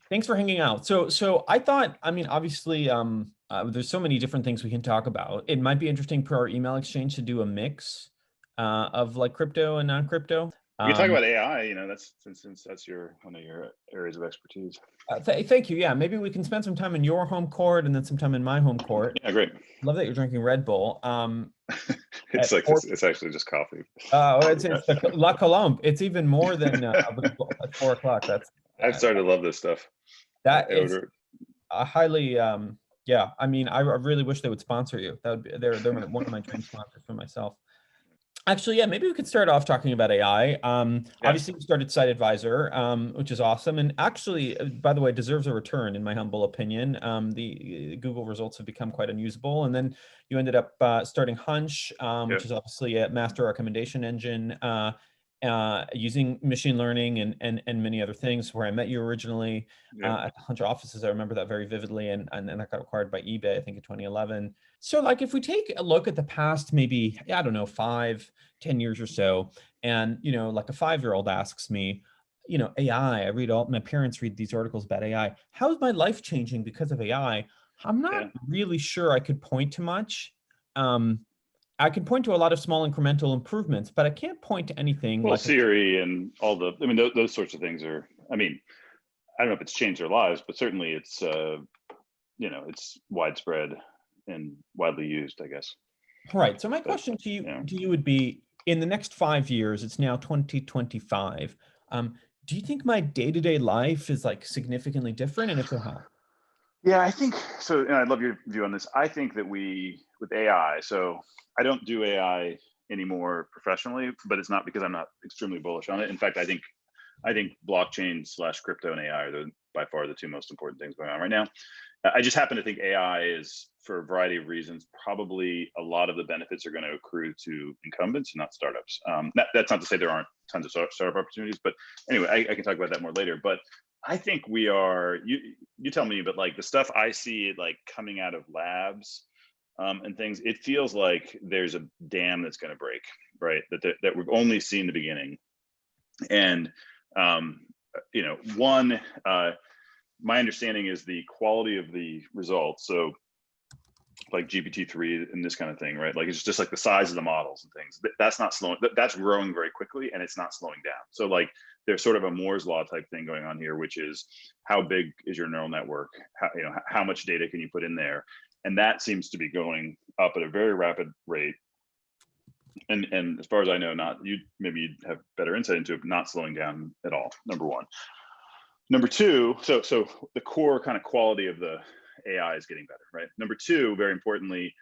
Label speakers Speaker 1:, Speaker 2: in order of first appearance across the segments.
Speaker 1: Thanks for hanging out. So I thought, I mean, obviously, there's so many different things we can talk about. It might be interesting per our email exchange to do a mix of like crypto and non-crypto.
Speaker 2: We can talk
Speaker 1: Um,
Speaker 2: about AI. That's since that's one of your areas of expertise.
Speaker 1: Thank you. Yeah, maybe we can spend some time in your home court and then some time in my home court.
Speaker 2: Yeah, great.
Speaker 1: Love that you're drinking Red Bull.
Speaker 2: It's
Speaker 1: At
Speaker 2: like
Speaker 1: four,
Speaker 2: it's actually just coffee.
Speaker 1: it's the La Colombe. It's even more than Red Bull at 4 o'clock.
Speaker 2: I've started to love this stuff.
Speaker 1: That
Speaker 2: I
Speaker 1: is
Speaker 2: order.
Speaker 1: a highly, yeah. I mean, I really wish they would sponsor you. That would be they're one of my dream sponsors for myself. Actually, yeah, maybe we could start off talking about AI.
Speaker 2: Yeah,
Speaker 1: Obviously, you started SiteAdvisor, which is awesome, and actually, by the way, deserves a return in my humble opinion. The Google results have become quite unusable, and then you ended up starting Hunch,
Speaker 2: yeah,
Speaker 1: which is obviously a master recommendation engine using machine learning and many other things. Where I met you originally
Speaker 2: yeah.
Speaker 1: at the Hunch offices, I remember that very vividly, and that got acquired by eBay, I think, in 2011. So, like, if we take a look at the past, maybe I don't know, 5-10 years or so, and like a 5-year-old asks me, AI, I read all my parents read these articles about AI. How is my life changing because of AI? I'm not
Speaker 2: Yeah.
Speaker 1: really sure I could point to much. Um, I can point to a lot of small incremental improvements, but I can't point to anything
Speaker 2: Well,
Speaker 1: like a
Speaker 2: Siri and all the, I mean, those sorts of things are, I mean, I don't know if it's changed their lives, but certainly it's, it's widespread and widely used, I guess.
Speaker 1: right. So my
Speaker 2: But,
Speaker 1: question to you
Speaker 2: yeah.
Speaker 1: to you would be, in the next 5 years, it's now 2025. Do you think my day-to-day life is like significantly different? And if so, how?
Speaker 2: Yeah, I think so. And I love your view on this. I think that with AI, so I don't do AI anymore professionally, but it's not because I'm not extremely bullish on it. In fact, I think blockchain / crypto and AI are by far the two most important things going on right now. I just happen to think AI is, for a variety of reasons, probably a lot of the benefits are going to accrue to incumbents, not startups. That's not to say there aren't tons of startup opportunities, but anyway, I can talk about that more later. But I think we are. You tell me, but like the stuff I see like coming out of labs and things, it feels like there's a dam that's going to break, right? That we've only seen the beginning, and um, one. My understanding is the quality of the results. So like GPT-3 and this kind of thing, right? Like it's just like the size of the models and things. That's not slowing. That's growing very quickly, and it's not slowing down. So like there's sort of a Moore's law type thing going on here, which is how big is your neural network? How much data can you put in there? And that seems to be going up at a very rapid rate. And as far as I know, not you. Maybe you'd have better insight into it, but not slowing down at all. Number one. Number two, so the core kind of quality of the AI is getting better, right? Number two, very importantly,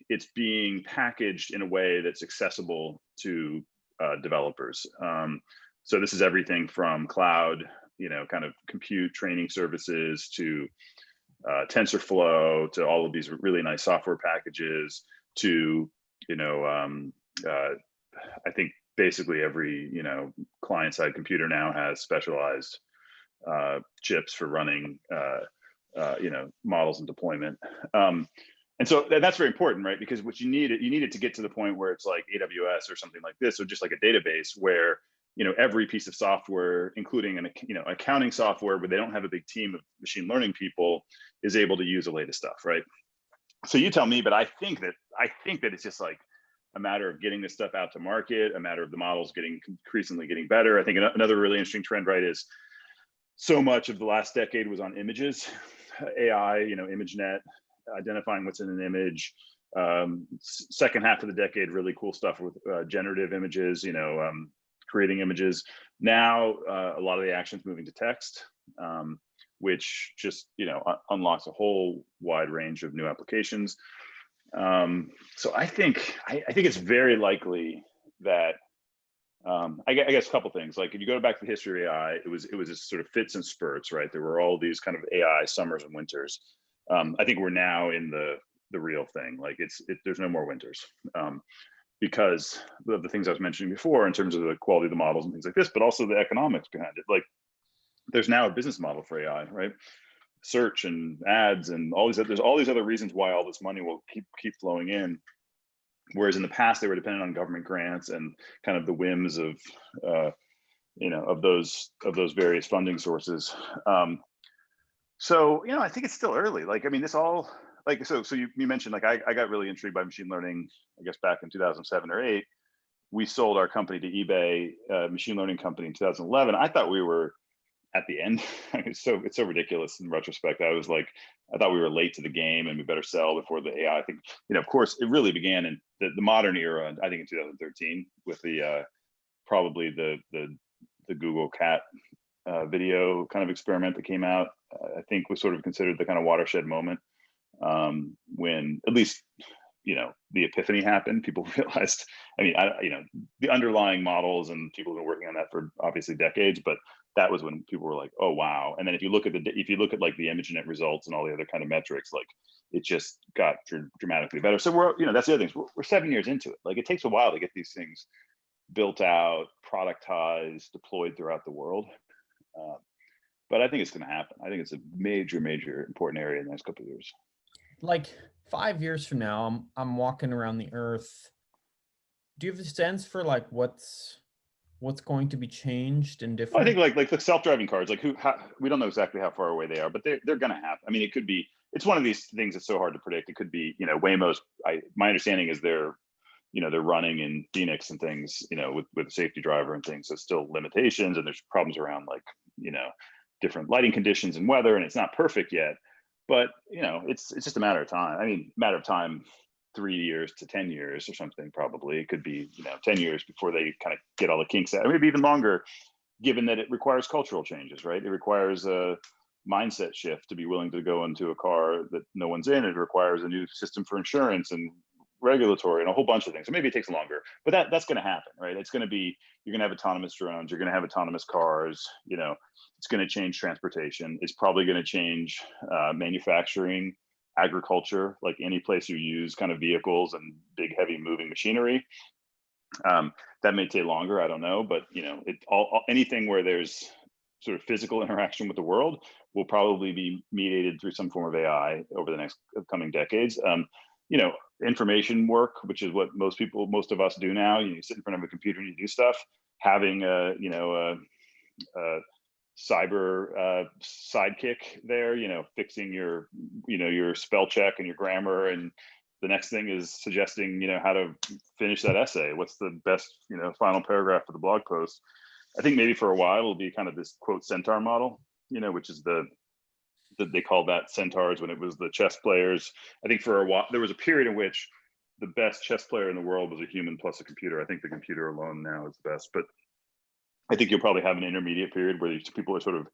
Speaker 2: it's being packaged in a way that's accessible to developers. So this is everything from cloud, kind of compute training services to TensorFlow, to all of these really nice software packages, to I think basically every client-side computer now has specialized chips for running models and deployment. And so that's very important, right? Because what you need it to get to the point where it's like AWS or something like this, or just like a database where every piece of software, including an accounting software where they don't have a big team of machine learning people, is able to use the latest stuff, right? So you tell me, but I think that it's just like a matter of getting this stuff out to market, a matter of the models increasingly getting better. I think another really interesting trend, right, is so much of the last decade was on images, AI, ImageNet, identifying what's in an image. Second half of the decade, really cool stuff with generative images, creating images. Now, a lot of the action's moving to text, which just, unlocks a whole wide range of new applications. So I think it's very likely that I guess a couple things. Like if you go back to the history of AI, it was just sort of fits and spurts, right? There were all these kind of AI summers and winters. I think we're now in the real thing. Like there's no more winters because of the things I was mentioning before in terms of the quality of the models and things like this, but also the economics behind it. Like there's now a business model for AI, right? Search and ads and there's all these other reasons why all this money will keep flowing in. Whereas in the past, they were dependent on government grants and kind of the whims of of those various funding sources. So, I think it's still early. Like, I mean, this all like, so you mentioned, like, I got really intrigued by machine learning, I guess back in 2007 or 8. We sold our company to eBay, machine learning company, in 2011. I thought we were at the end. It's so ridiculous in retrospect. I thought we were late to the game and we better sell before the AI. I think, of course, it really began in the modern era, I think in 2013, with the probably the Google cat video kind of experiment that came out. I think was sort of considered the kind of watershed moment, when at least the epiphany happened. People realized, I mean, the underlying models, and people have been working on that for obviously decades, but that was when people were like, oh wow. And then if you look at like the ImageNet results and all the other kind of metrics, like it just got dramatically better. So we're, that's the other thing. We're 7 years into it. Like, it takes a while to get these things built out, productized, deployed throughout the world. But I think it's going to happen. I think it's a major important area in the next couple of years.
Speaker 1: Like 5 years from now, I'm walking around the earth. Do you have a sense for like what's going to be changed and different?
Speaker 2: I think like the self-driving cars, like we don't know exactly how far away they are, but they're going to happen. I mean, it could be. It's one of these things that's so hard to predict. It could be, Waymo's. My understanding is they're running in Phoenix and things, with a safety driver and things. So still limitations, and there's problems around like, different lighting conditions and weather, and it's not perfect yet. But it's just a matter of time. I mean, 3 years to 10 years or something, probably. It could be 10 years before they kind of get all the kinks out, or maybe even longer, given that it requires cultural changes, right? It requires a mindset shift to be willing to go into a car that no one's in. It requires a new system for insurance and regulatory and a whole bunch of things. So maybe it takes longer, but that's going to happen, right? It's going to be, you're going to have autonomous drones, you're going to have autonomous cars, it's going to change transportation. It's probably going to change manufacturing, agriculture, like any place you use kind of vehicles and big, heavy moving machinery. That may take longer, I don't know, but anything where there's sort of physical interaction with the world will probably be mediated through some form of AI over the next coming decades. Information work, which is what most of us do now. You sit in front of a computer and you do stuff. Having a cyber sidekick there, fixing your your spell check and your grammar, and the next thing is suggesting how to finish that essay. What's the best final paragraph of the blog post? I think maybe for a while it'll be kind of this quote centaur model, which is they called that centaurs when it was the chess players. I think for a while there was a period in which the best chess player in the world was a human plus a computer. I think the computer alone now is the best, but I think you'll probably have an intermediate period where these people are sort of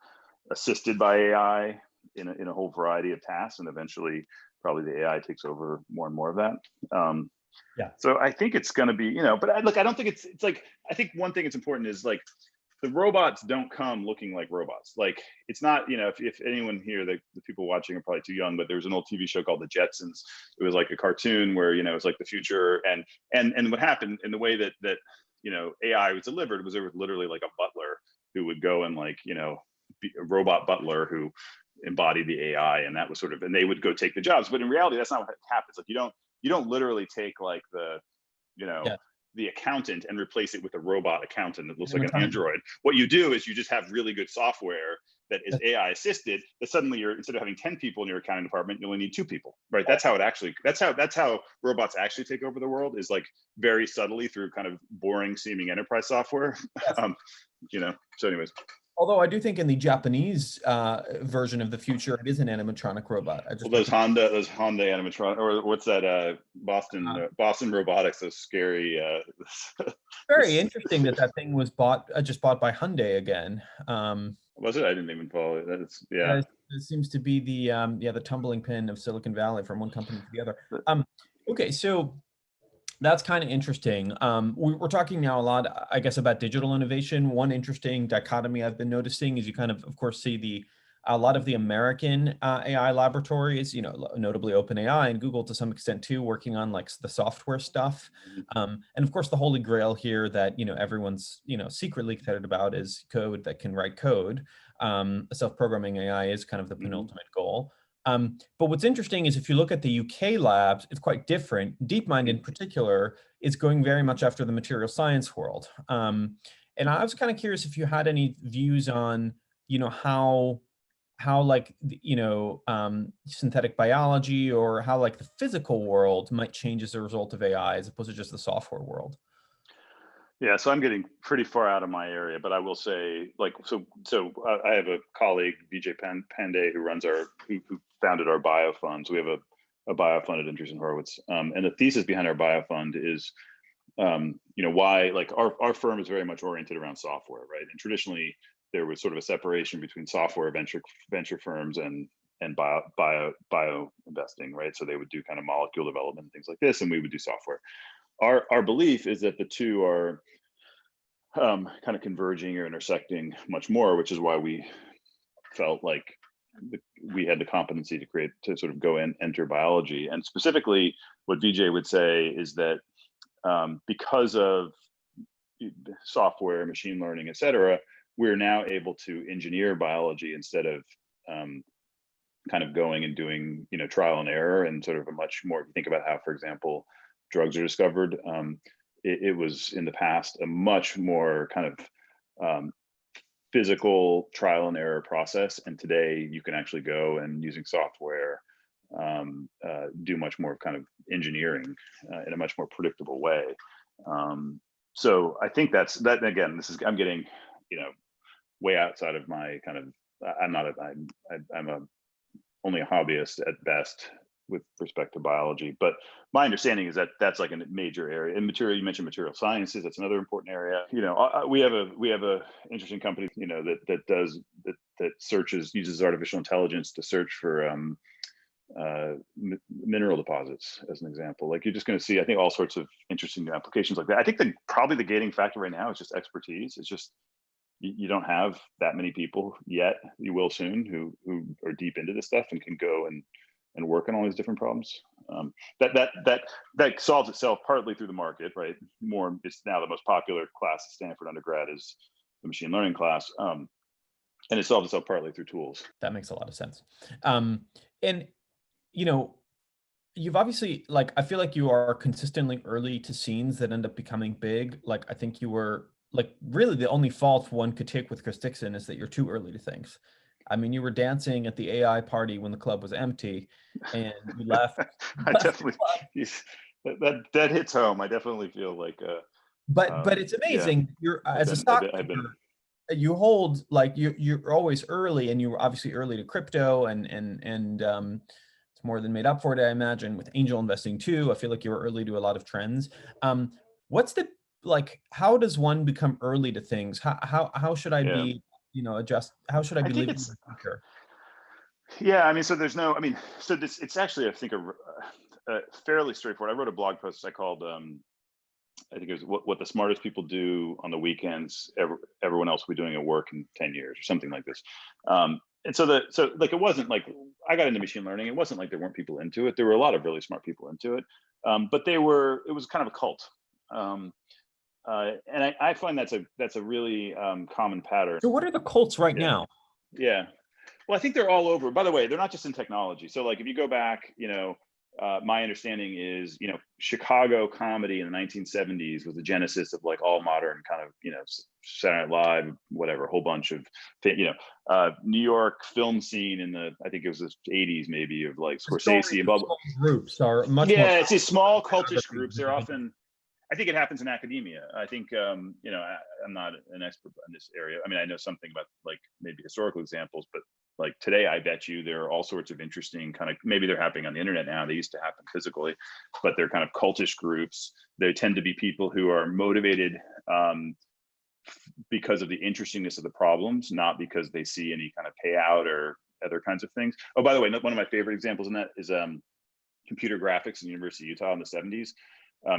Speaker 2: assisted by AI in a whole variety of tasks, and eventually probably the AI takes over more and more of that.
Speaker 1: Yeah.
Speaker 2: So I think it's going to be, but I don't think it's like, I think one thing that's important is like, the robots don't come looking like robots. Like, it's not, if anyone here, the people watching are probably too young, but there was an old TV show called The Jetsons. It was like a cartoon where, it's like the future. And what happened in the way that AI was delivered was there was literally like a butler who would go and like, be a robot butler who embodied the AI. And that was sort of, and they would go take the jobs. But in reality, that's not what happens. Like, you don't literally take like the accountant and replace it with a robot accountant that looks like an android. What you do is you just have really good software that is AI assisted, that suddenly instead of having 10 people in your accounting department, you only need 2 people, right? That's how robots actually take over the world, is like very subtly through kind of boring seeming enterprise software. So anyways.
Speaker 1: Although I do think in the Japanese version of the future, it is an animatronic robot.
Speaker 2: Those Honda animatronic, or what's that? Boston Robotics. Those scary.
Speaker 1: Very interesting that thing was just bought by Hyundai again.
Speaker 2: Was it? I didn't even follow it. That's yeah.
Speaker 1: It seems to be the tumbling pin of Silicon Valley from one company to the other. Okay, so that's kind of interesting. We're talking now a lot, I guess, about digital innovation. One interesting dichotomy I've been noticing is you kind of course, see a lot of the American AI laboratories, notably OpenAI and Google to some extent too, working on like the software stuff. And of course, the holy grail here that, everyone's, secretly excited about is code that can write code. Self-programming AI is kind of the penultimate goal. But what's interesting is if you look at the UK labs, it's quite different. DeepMind in particular is going very much after the material science world. And I was kind of curious if you had any views on, how like, synthetic biology, or how like the physical world might change as a result of AI as opposed to just the software world.
Speaker 2: Yeah, so I'm getting pretty far out of my area, but I will say, like, I have a colleague, BJ Pandey, who founded our bio fund. So we have a bio fund at Andreessen Horowitz, and the thesis behind our bio fund is, why, like, our firm is very much oriented around software, right? And traditionally, there was sort of a separation between software venture firms and bio investing, right? So they would do kind of molecule development and things like this, and we would do software. Our belief is that the two are kind of converging or intersecting much more, which is why we felt like we had the competency to sort of go and enter biology. And specifically, what Vijay would say is that because of software, machine learning, et cetera, we're now able to engineer biology instead of kind of going and doing, trial and error, and sort of a much more, if you think about how, for example, drugs are discovered. It was in the past a much more kind of physical trial and error process. And today you can actually go and, using software, do much more kind of engineering in a much more predictable way. So I think that again, I'm getting, way outside of my kind of, I'm only a hobbyist at best with respect to biology, but my understanding is that that's like a major area. And you mentioned material sciences, that's another important area. We have a interesting company, that uses artificial intelligence to search for mineral deposits, as an example. Like, you're just going to see, I think, all sorts of interesting applications like that. I think probably the gating factor right now is just expertise. It's just, you don't have that many people yet. You will soon, who are deep into this stuff and can go and work on all these different problems. That solves itself partly through the market, right? It's now the most popular class at Stanford undergrad is the machine learning class, and it solves itself partly through tools.
Speaker 1: That makes a lot of sense. And you've obviously, like, I feel like you are consistently early to scenes that end up becoming big. Like, I think you were, like, really the only fault one could take with Chris Dixon is that you're too early to things. I mean, you were dancing at the AI party when the club was empty, and you left.
Speaker 2: I definitely, that hits home. I definitely feel like.
Speaker 1: But it's amazing. Yeah. You're as a stockbroker, you hold, like, you're always early, and you were obviously early to crypto, and it's more than made up for it, I imagine, with angel investing too. I feel like you were early to a lot of trends. What's the, like, how does one become early to things? How should I be, adjust? How should I be living in the future?
Speaker 2: Yeah, I mean, so it's actually, I think, a fairly straightforward. I wrote a blog post I called, I think it was what the smartest people do on the weekends, everyone else will be doing at work in 10 years or something like this. And so like, it wasn't like I got into machine learning. It wasn't like there weren't people into it. There were a lot of really smart people into it, but it was kind of a cult. And I find that's a really common pattern.
Speaker 1: So what are the cults right now?
Speaker 2: Yeah. Well, I think they're all over. By the way, they're not just in technology. So, like, if you go back, my understanding is, Chicago comedy in the 1970s was the genesis of, like, all modern kind of, Saturday Night Live, whatever, a whole bunch of, New York film scene in the, I think it was the 80s maybe, of, like, Scorsese and blah, blah.
Speaker 1: Groups are much
Speaker 2: more. Yeah, it's these small cultish groups. They're often, I think it happens in academia. I think, I'm not an expert in this area. I mean, I know something about, like, maybe historical examples, but, like, today, I bet you there are all sorts of interesting kind of, maybe they're happening on the internet now. They used to happen physically, but they're kind of cultish groups. They tend to be people who are motivated because of the interestingness of the problems, not because they see any kind of payout or other kinds of things. Oh, by the way, one of my favorite examples in that is computer graphics in the University of Utah in the 70s.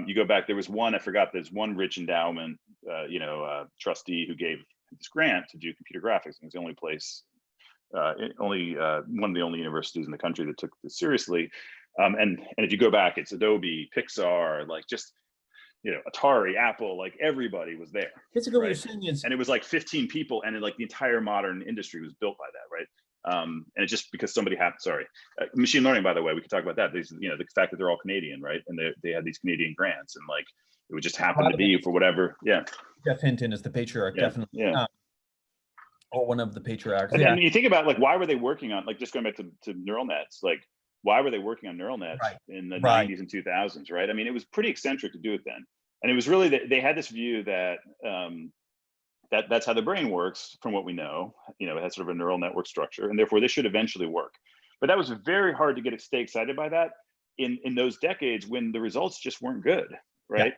Speaker 2: You go back, there's one rich endowment, trustee who gave this grant to do computer graphics. And it was the only place, one of the only universities in the country that took this seriously. And if you go back, it's Adobe, Pixar, like, just, Atari, Apple, like, everybody was there.
Speaker 1: Basically, right? What you're saying is,
Speaker 2: and it was like 15 people, and like the entire modern industry was built by that, right? And it's just because somebody machine learning, by the way, we could talk about that. The fact that they're all Canadian, right? And they had these Canadian grants, and, like, it would just happen to be for whatever. Yeah.
Speaker 1: Jeff Hinton is the patriarch,
Speaker 2: Yeah,
Speaker 1: definitely.
Speaker 2: yeah.
Speaker 1: Or one of the patriarchs.
Speaker 2: And
Speaker 1: Yeah.
Speaker 2: then you think about like, why were they working on, like, just going back to neural nets, like, why were they working on neural nets
Speaker 1: Right.
Speaker 2: in the
Speaker 1: Right.
Speaker 2: 90s and 2000s, right? I mean, it was pretty eccentric to do it then. And it was really that they had this view that that's how the brain works from what we know. You know, it has sort of a neural network structure, and therefore this should eventually work. But that was very hard to stay excited by that in those decades when the results just weren't good,
Speaker 1: Yeah.
Speaker 2: right?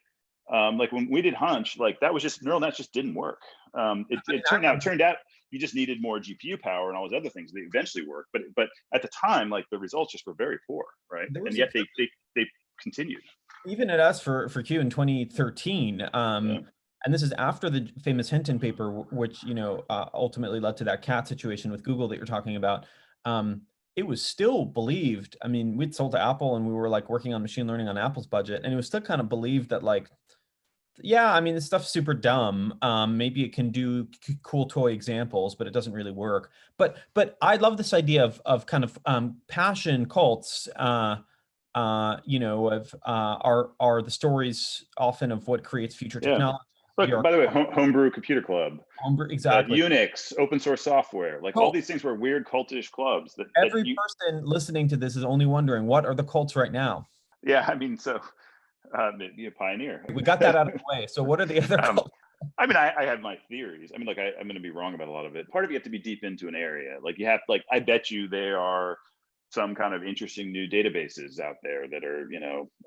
Speaker 2: Like when we did Hunch, like that was just neural nets just didn't work. It turned out you just needed more GPU power and all those other things that eventually worked. But at the time, like the results just were very poor, right? And yet they continued.
Speaker 1: Even at us for Q in 2013,
Speaker 2: Yeah.
Speaker 1: and this is after the famous Hinton paper, which ultimately led to that cat situation with Google that you're talking about. It was still believed. I mean, we'd sold to Apple, and we were like working on machine learning on Apple's budget, and it was still kind of believed that like, yeah, I mean, this stuff's super dumb. Maybe it can do cool toy examples, but it doesn't really work. But I love this idea of kind of passion cults. Are the stories often of what creates future technology.
Speaker 2: Look, by the way, Homebrew Computer Club,
Speaker 1: exactly.
Speaker 2: Unix, open source software, like all these things were weird cultish clubs that
Speaker 1: every person listening to this is only wondering, what are the cults right now?
Speaker 2: Yeah, I mean, so be a pioneer.
Speaker 1: We got that out of the way. So what are the other cults?
Speaker 2: I mean, I have my theories. I mean, like I'm going to be wrong about a lot of it. Part of you have to be deep into an area. Like you have, like, I bet you there are some kind of interesting new databases out there that are,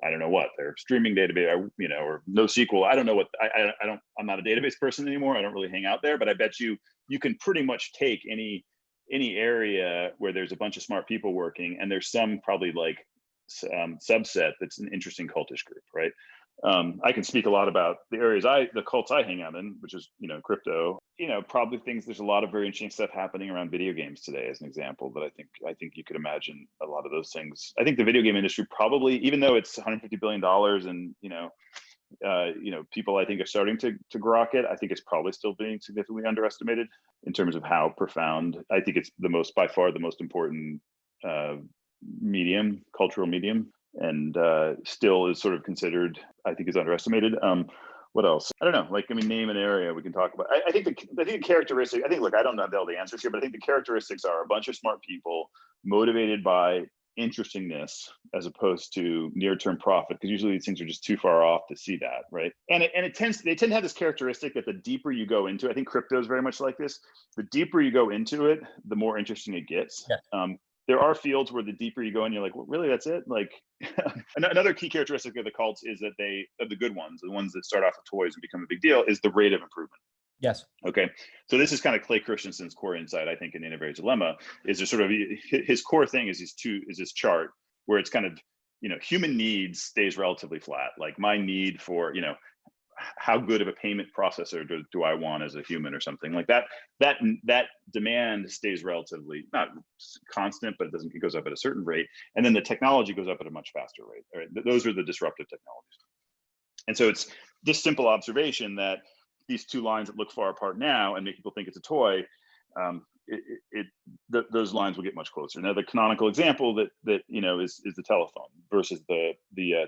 Speaker 2: I don't know what, they're streaming database, or NoSQL. I don't know what, I'm not a database person anymore. I don't really hang out there, but I bet you can pretty much take any area where there's a bunch of smart people working, and there's some probably like subset that's an interesting cultish group, right? I can speak a lot about the areas the cults I hang out in, which is, crypto, probably things, there's a lot of very interesting stuff happening around video games today as an example, but I think you could imagine a lot of those things. I think the video game industry probably, even though it's $150 billion and, people I think are starting to grok it, I think it's probably still being significantly underestimated in terms of how profound. I think it's by far the most important cultural medium, and still is sort of considered, I think, is underestimated. What else? I don't know. Like, I mean, name an area we can talk about. I think the characteristic. I think, look, I don't have all the answers here, but I think the characteristics are a bunch of smart people motivated by interestingness as opposed to near-term profit, because usually these things are just too far off to see that, right? And they tend to have this characteristic that the deeper you go into, I think crypto is very much like this. The deeper you go into it, the more interesting it gets. Yeah. There are fields where the deeper you go in, you're like, well, really, that's it? Like, another key characteristic of the cults is that of the good ones, the ones that start off with toys and become a big deal, is the rate of improvement.
Speaker 1: Yes.
Speaker 2: Okay. So this is kind of Clay Christensen's core insight, I think, in Innovator's Dilemma, is there sort of his core thing is this chart where it's kind of, human needs stays relatively flat. Like my need for, how good of a payment processor do I want as a human or something like that. That demand stays relatively not constant, but it goes up at a certain rate. And then the technology goes up at a much faster rate. Right? Those are the disruptive technologies. And so it's this simple observation that these two lines that look far apart now and make people think it's a toy, those lines will get much closer. Now, the canonical example that is the telephone versus the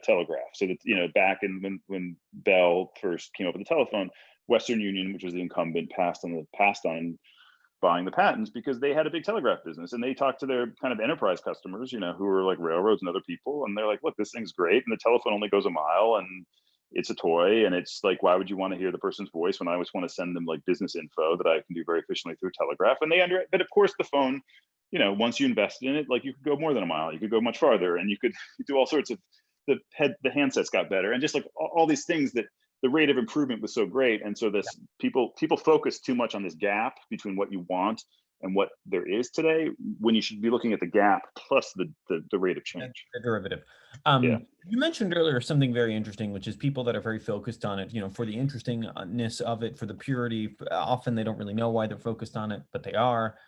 Speaker 2: telegraph. So that back in when Bell first came up with the telephone, Western Union, which was the incumbent, passed on buying the patents because they had a big telegraph business, and they talked to their kind of enterprise customers, who were like railroads and other people, and they're like, look, this thing's great, and the telephone only goes a mile, and it's a toy, and it's like, why would you want to hear the person's voice when I always want to send them like business info that I can do very efficiently through telegraph? And but of course the phone, once you invested in it, like you could go more than a mile, you could go much farther, and you could do all sorts of, the handsets got better, and just like all these things, that the rate of improvement was so great. And so people focus too much on this gap between what you want and what there is today, when you should be looking at the gap plus the rate of change.
Speaker 1: The derivative.
Speaker 2: Yeah.
Speaker 1: You mentioned earlier something very interesting, which is people that are very focused on it, for the interestingness of it, for the purity. Often they don't really know why they're focused on it, but they are.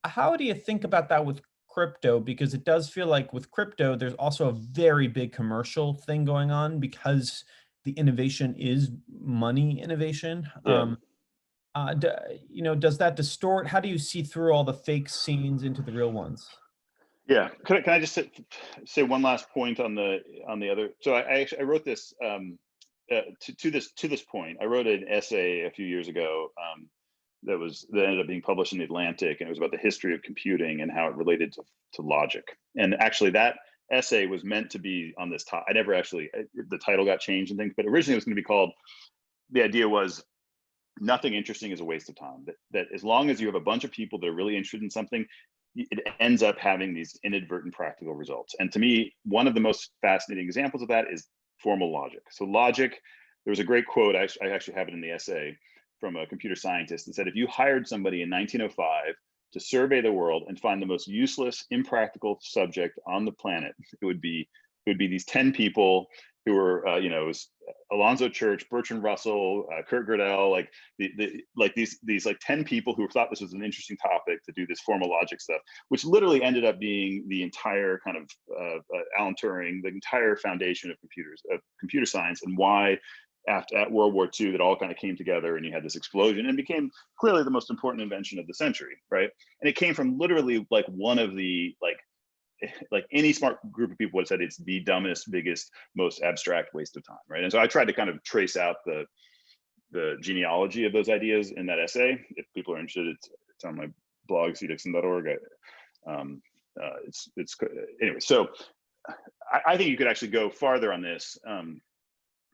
Speaker 1: How do you think about that with crypto? Because it does feel like with crypto, there's also a very big commercial thing going on, because the innovation is money innovation.
Speaker 2: Yeah.
Speaker 1: Does that distort? How do you see through all the fake scenes into the real ones?
Speaker 2: Yeah. Can I just say one last point on the other? So I wrote this to this point, I wrote an essay a few years ago that ended up being published in the Atlantic, and it was about the history of computing and how it related to logic. And actually, that essay was meant to be on this topic. The title got changed and things, but originally it was going to be called. The idea was nothing interesting is a waste of time. That as long as you have a bunch of people that are really interested in something, it ends up having these inadvertent practical results. And to me, one of the most fascinating examples of that is formal logic. So logic, there was a great quote, I actually have it in the essay, from a computer scientist that said, if you hired somebody in 1905 to survey the world and find the most useless, impractical subject on the planet, it would be these 10 people who were, it was Alonzo Church, Bertrand Russell, Kurt Gödel, these 10 people who thought this was an interesting topic to do this formal logic stuff, which literally ended up being the entire kind of Alan Turing, the entire foundation of computer science, and why at World War II that all kind of came together and you had this explosion and became clearly the most important invention of the century, right? And it came from literally like one of the like any smart group of people would have said it's the dumbest, biggest, most abstract waste of time, right? And so I tried to kind of trace out the genealogy of those ideas in that essay. If people are interested, it's on my blog, cdixon.org. Anyway. So I think you could actually go farther on this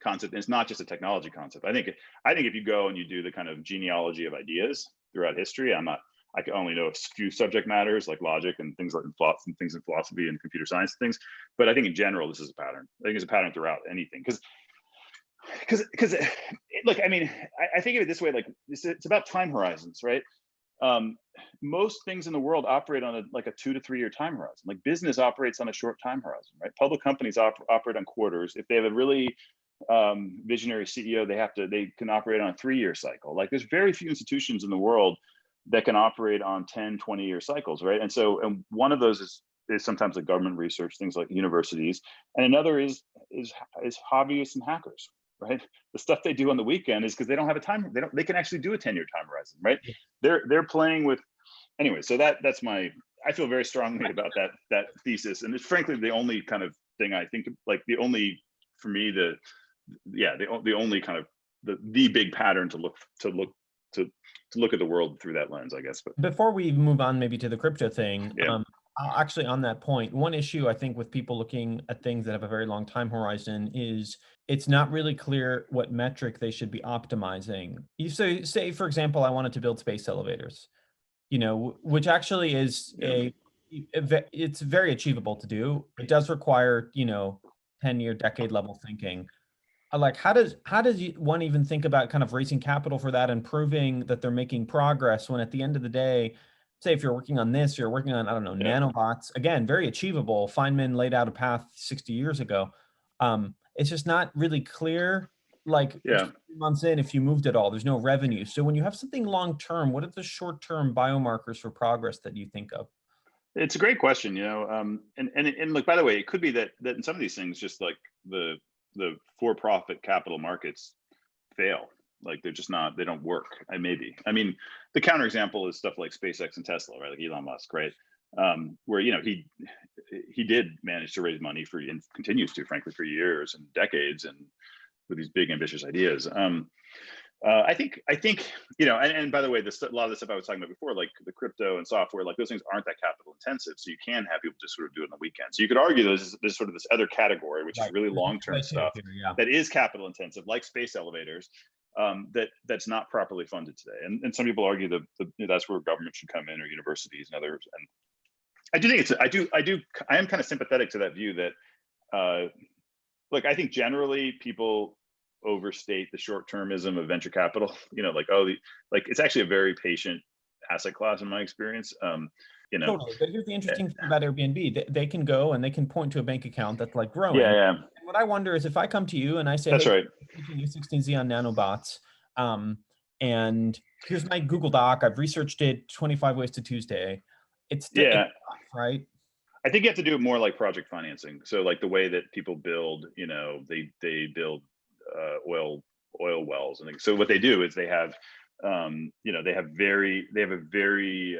Speaker 2: concept. And it's not just a technology concept. I think if you go and you do the kind of genealogy of ideas throughout history, I can only know a few subject matters like logic and things in philosophy and computer science and things. But I think in general, this is a pattern. I think it's a pattern throughout anything. Because look, I mean, I think of it this way, like it's about time horizons, right? Most things in the world operate on a 2 to 3 year time horizon. Like business operates on a short time horizon, right? Public companies operate on quarters. If they have a really visionary CEO, they can operate on a 3-year cycle. Like there's very few institutions in the world that can operate on 10, 20-year cycles, right? And one of those is sometimes like government research, things like universities, and another is hobbyists and hackers, right? The stuff they do on the weekend is because they don't have a time. They can actually do a 10-year time horizon, right? They're playing with. Anyway, so that's I feel very strongly about that thesis, and it's frankly the only kind of thing I think, like the only for me the only kind of the big pattern to look at the world through that lens, I guess. But
Speaker 1: before we move on maybe to the crypto thing,
Speaker 2: yeah.
Speaker 1: Actually on that point, one issue I think with people looking at things that have a very long time horizon is it's not really clear what metric they should be optimizing. You say, for example, I wanted to build space elevators, which actually is it's very achievable to do. It does require, 10-year decade level thinking. Like, how does one even think about kind of raising capital for that and proving that they're making progress when at the end of the day, say if you're working on this, you're working on, I don't know, nanobots, again, very achievable. Feynman laid out a path 60 years ago. It's just not really clear, like 3 months in, if you moved at all, there's no revenue. So when you have something long-term, what are the short-term biomarkers for progress that you think of?
Speaker 2: It's a great question, and look, by the way, it could be that in some of these things, just like the for-profit capital markets fail. Like they're just not, they don't work. I mean, the counterexample is stuff like SpaceX and Tesla, right? Like Elon Musk, right? Where, he did manage to raise money and continues to, frankly, for years and decades and with these big ambitious ideas. I think, and by the way, a lot of the stuff I was talking about before, like the crypto and software, like those things aren't that capital intensive. So you can have people just sort of do it on the weekend. So you could argue there's sort of this other category, which is really long-term stuff that is capital intensive, like space elevators, that's not properly funded today. And some people argue that that's where government should come in, or universities and others. And I do think I am kind of sympathetic to that view that, look, I think generally people overstate the short-termism of venture capital. It's actually a very patient asset class in my experience.
Speaker 1: Totally. But here's the interesting thing about Airbnb. They can go and they can point to a bank account that's like growing.
Speaker 2: Yeah.
Speaker 1: And what I wonder is if I come to you and I say,
Speaker 2: that's right.
Speaker 1: I'm teaching you 16Z on nanobots, and here's my Google Doc. I've researched it 25 ways to Tuesday. It's tough, right? I
Speaker 2: think you have to do it more like project financing. So like the way that people build, they build oil wells and things. So what they do is they have they have a very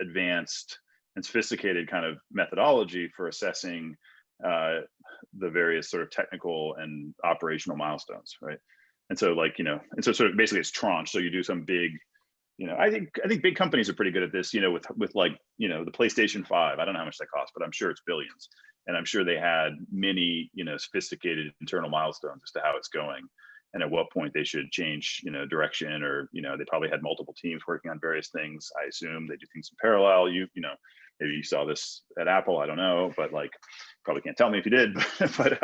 Speaker 2: advanced and sophisticated kind of methodology for assessing the various sort of technical and operational milestones, right? And so like, and so sort of basically it's tranche. So you do some big, I think big companies are pretty good at this, with like, the PlayStation 5. I don't know how much that costs, but I'm sure it's billions. And I'm sure they had many, sophisticated internal milestones as to how it's going and at what point they should change, direction, or, they probably had multiple teams working on various things. I assume they do things in parallel. Maybe you saw this at Apple, I don't know, but like, probably can't tell me if you did, but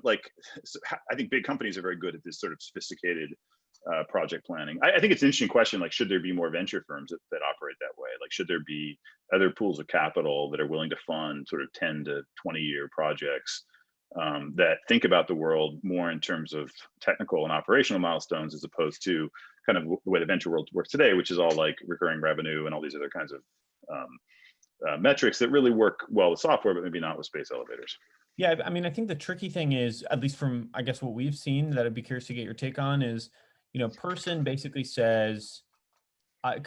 Speaker 2: like, so I think big companies are very good at this sort of sophisticated project planning. I think it's an interesting question. Like, should there be more venture firms that operate that way? Like, should there be other pools of capital that are willing to fund sort of 10 to 20-year projects that think about the world more in terms of technical and operational milestones, as opposed to kind of the way the venture world works today, which is all like recurring revenue and all these other kinds of metrics that really work well with software, but maybe not with space elevators.
Speaker 1: Yeah, I mean, I think the tricky thing is, at least from, I guess, what we've seen, that I'd be curious to get your take on is, person basically says,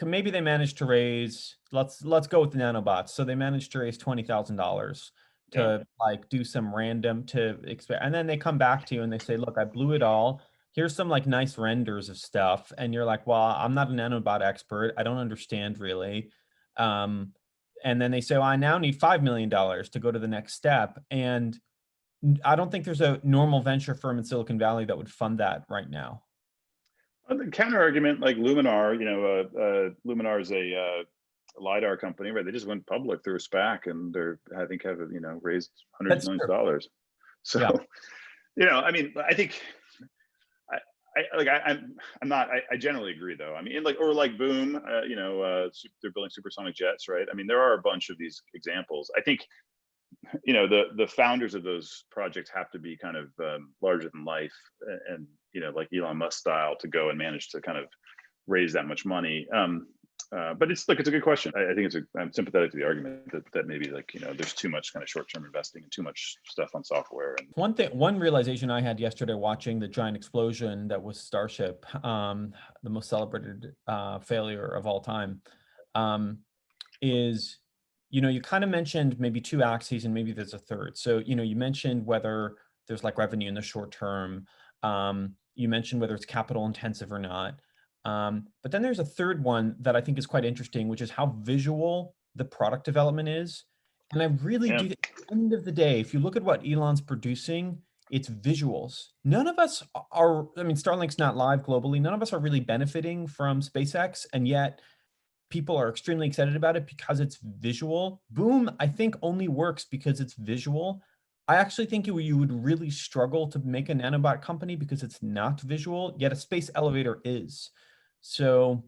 Speaker 1: maybe they managed to raise, let's go with the nanobots. So they managed to raise $20,000 to like do some random to expect, and then they come back to you and they say, look, I blew it all. Here's some like nice renders of stuff. And you're like, well, I'm not a nanobot expert. I don't understand really. And then they say, well, I now need $5 million to go to the next step. And I don't think there's a normal venture firm in Silicon Valley that would fund that right now.
Speaker 2: The counter argument, like Luminar, Luminar is a LiDAR company, right? They just went public through a SPAC, and I think have raised hundreds of millions of dollars. So, I mean, I think I generally agree though. I mean, like Boom, they're building supersonic jets, right? I mean, there are a bunch of these examples. I think, the founders of those projects have to be kind of larger than life, and like Elon Musk style, to go and manage to kind of raise that much money. But it's a good question. I think I'm sympathetic to the argument that maybe there's too much kind of short-term investing and too much stuff on software. And
Speaker 1: one realization I had yesterday watching the giant explosion that was Starship, the most celebrated failure of all time, is, you kind of mentioned maybe two axes and maybe there's a third. So, you mentioned whether there's like revenue in the short term. You mentioned whether it's capital intensive or not. But then there's a third one that I think is quite interesting, which is how visual the product development is. And I really do think at the end of the day, if you look at what Elon's producing, it's visuals. None of us are, I mean, Starlink's not live globally. None of us are really benefiting from SpaceX. And yet people are extremely excited about it because it's visual. Boom, I think only works because it's visual. I actually think you would really struggle to make a nanobot company because it's not visual, yet a space elevator is. So,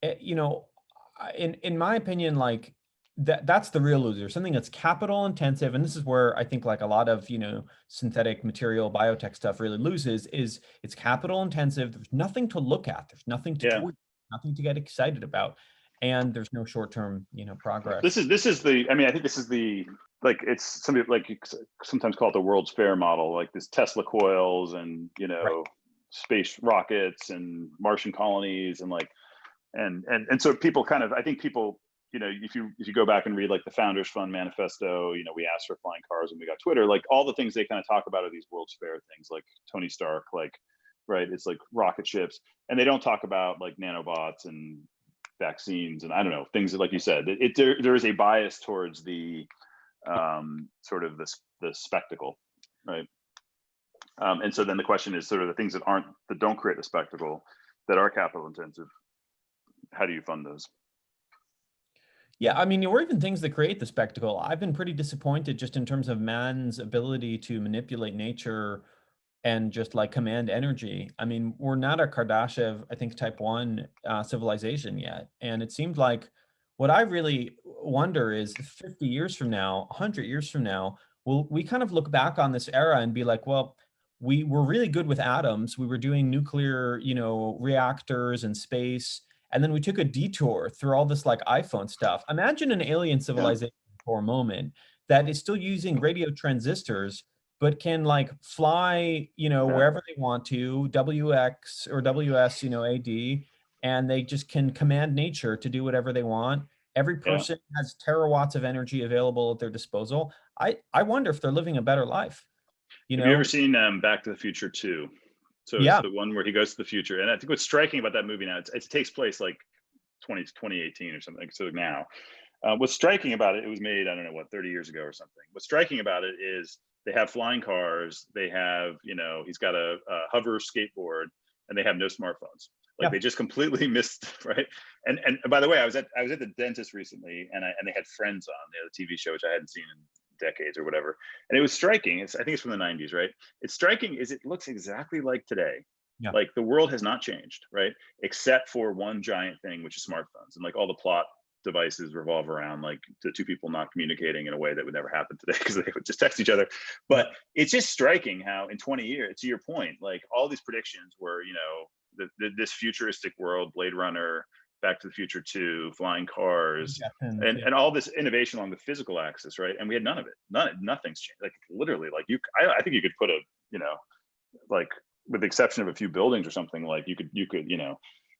Speaker 1: in my opinion, like that's the real loser, something that's capital intensive. And this is where I think like a lot of, synthetic material biotech stuff really loses, is it's capital intensive. There's nothing to look at. There's nothing to tweet, nothing to get excited about. And there's no short-term, progress.
Speaker 2: I think this is the, like, it's somebody like sometimes call it the World's Fair model, like this Tesla coils and, right, space rockets and Martian colonies and like, and so people kind of, I think people, if you go back and read like the Founders Fund manifesto, we asked for flying cars when we got Twitter, like all the things they kind of talk about are these World's Fair things, like Tony Stark, like, right, it's like rocket ships, and they don't talk about like nanobots and vaccines and I don't know, things that, like you said, there is a bias towards the sort of the spectacle, right? And so then the question is sort of the things that don't create the spectacle, that are capital intensive. How do you fund those?
Speaker 1: Yeah, I mean, or even things that create the spectacle. I've been pretty disappointed just in terms of man's ability to manipulate nature and just like command energy. I mean, we're not a Kardashev, I think, type 1 civilization yet. And it seems like what I really wonder is 50 years from now, 100 years from now, will we kind of look back on this era and be like, well, we were really good with atoms. We were doing nuclear, reactors and space. And then we took a detour through all this like iPhone stuff. Imagine an alien civilization for a moment that is still using radio transistors, but can like fly, wherever they want to, WX or WS, AD, and they just can command nature to do whatever they want. Every
Speaker 2: Yeah.
Speaker 1: person has terawatts of energy available at their disposal. I wonder if they're living a better life, you
Speaker 2: Have you ever
Speaker 1: know?
Speaker 2: seen Back to the Future 2? So it's
Speaker 1: Yeah,
Speaker 2: the one where he goes to the future. And I think what's striking about that movie now, it takes place like 2018 or something. So now, what's striking about it, it was made, I don't know what, 30 years ago or something. What's striking about it is they have flying cars, they have, he's got a hover skateboard, and they have no smartphones. Like
Speaker 1: yeah.
Speaker 2: they just completely missed, right? And by the way, I was at the dentist recently, and they had Friends on, the TV show, which I hadn't seen in decades or whatever. And it was striking. I think it's from the 90s, right? It's striking is it looks exactly like today.
Speaker 1: Yeah.
Speaker 2: Like the world has not changed, right? Except for one giant thing, which is smartphones, and like all the plot devices revolve around like the two people not communicating in a way that would never happen today because they would just text each other. But it's just striking how in 20 years, to your point, like all these predictions were, this futuristic world, Blade Runner, Back to the Future 2, flying cars,
Speaker 1: Suggestions, yeah.
Speaker 2: and all this innovation along the physical axis, right? And we had none of it. Nothing's changed. Like literally, like I think you could put like with the exception of a few buildings or something, like you could,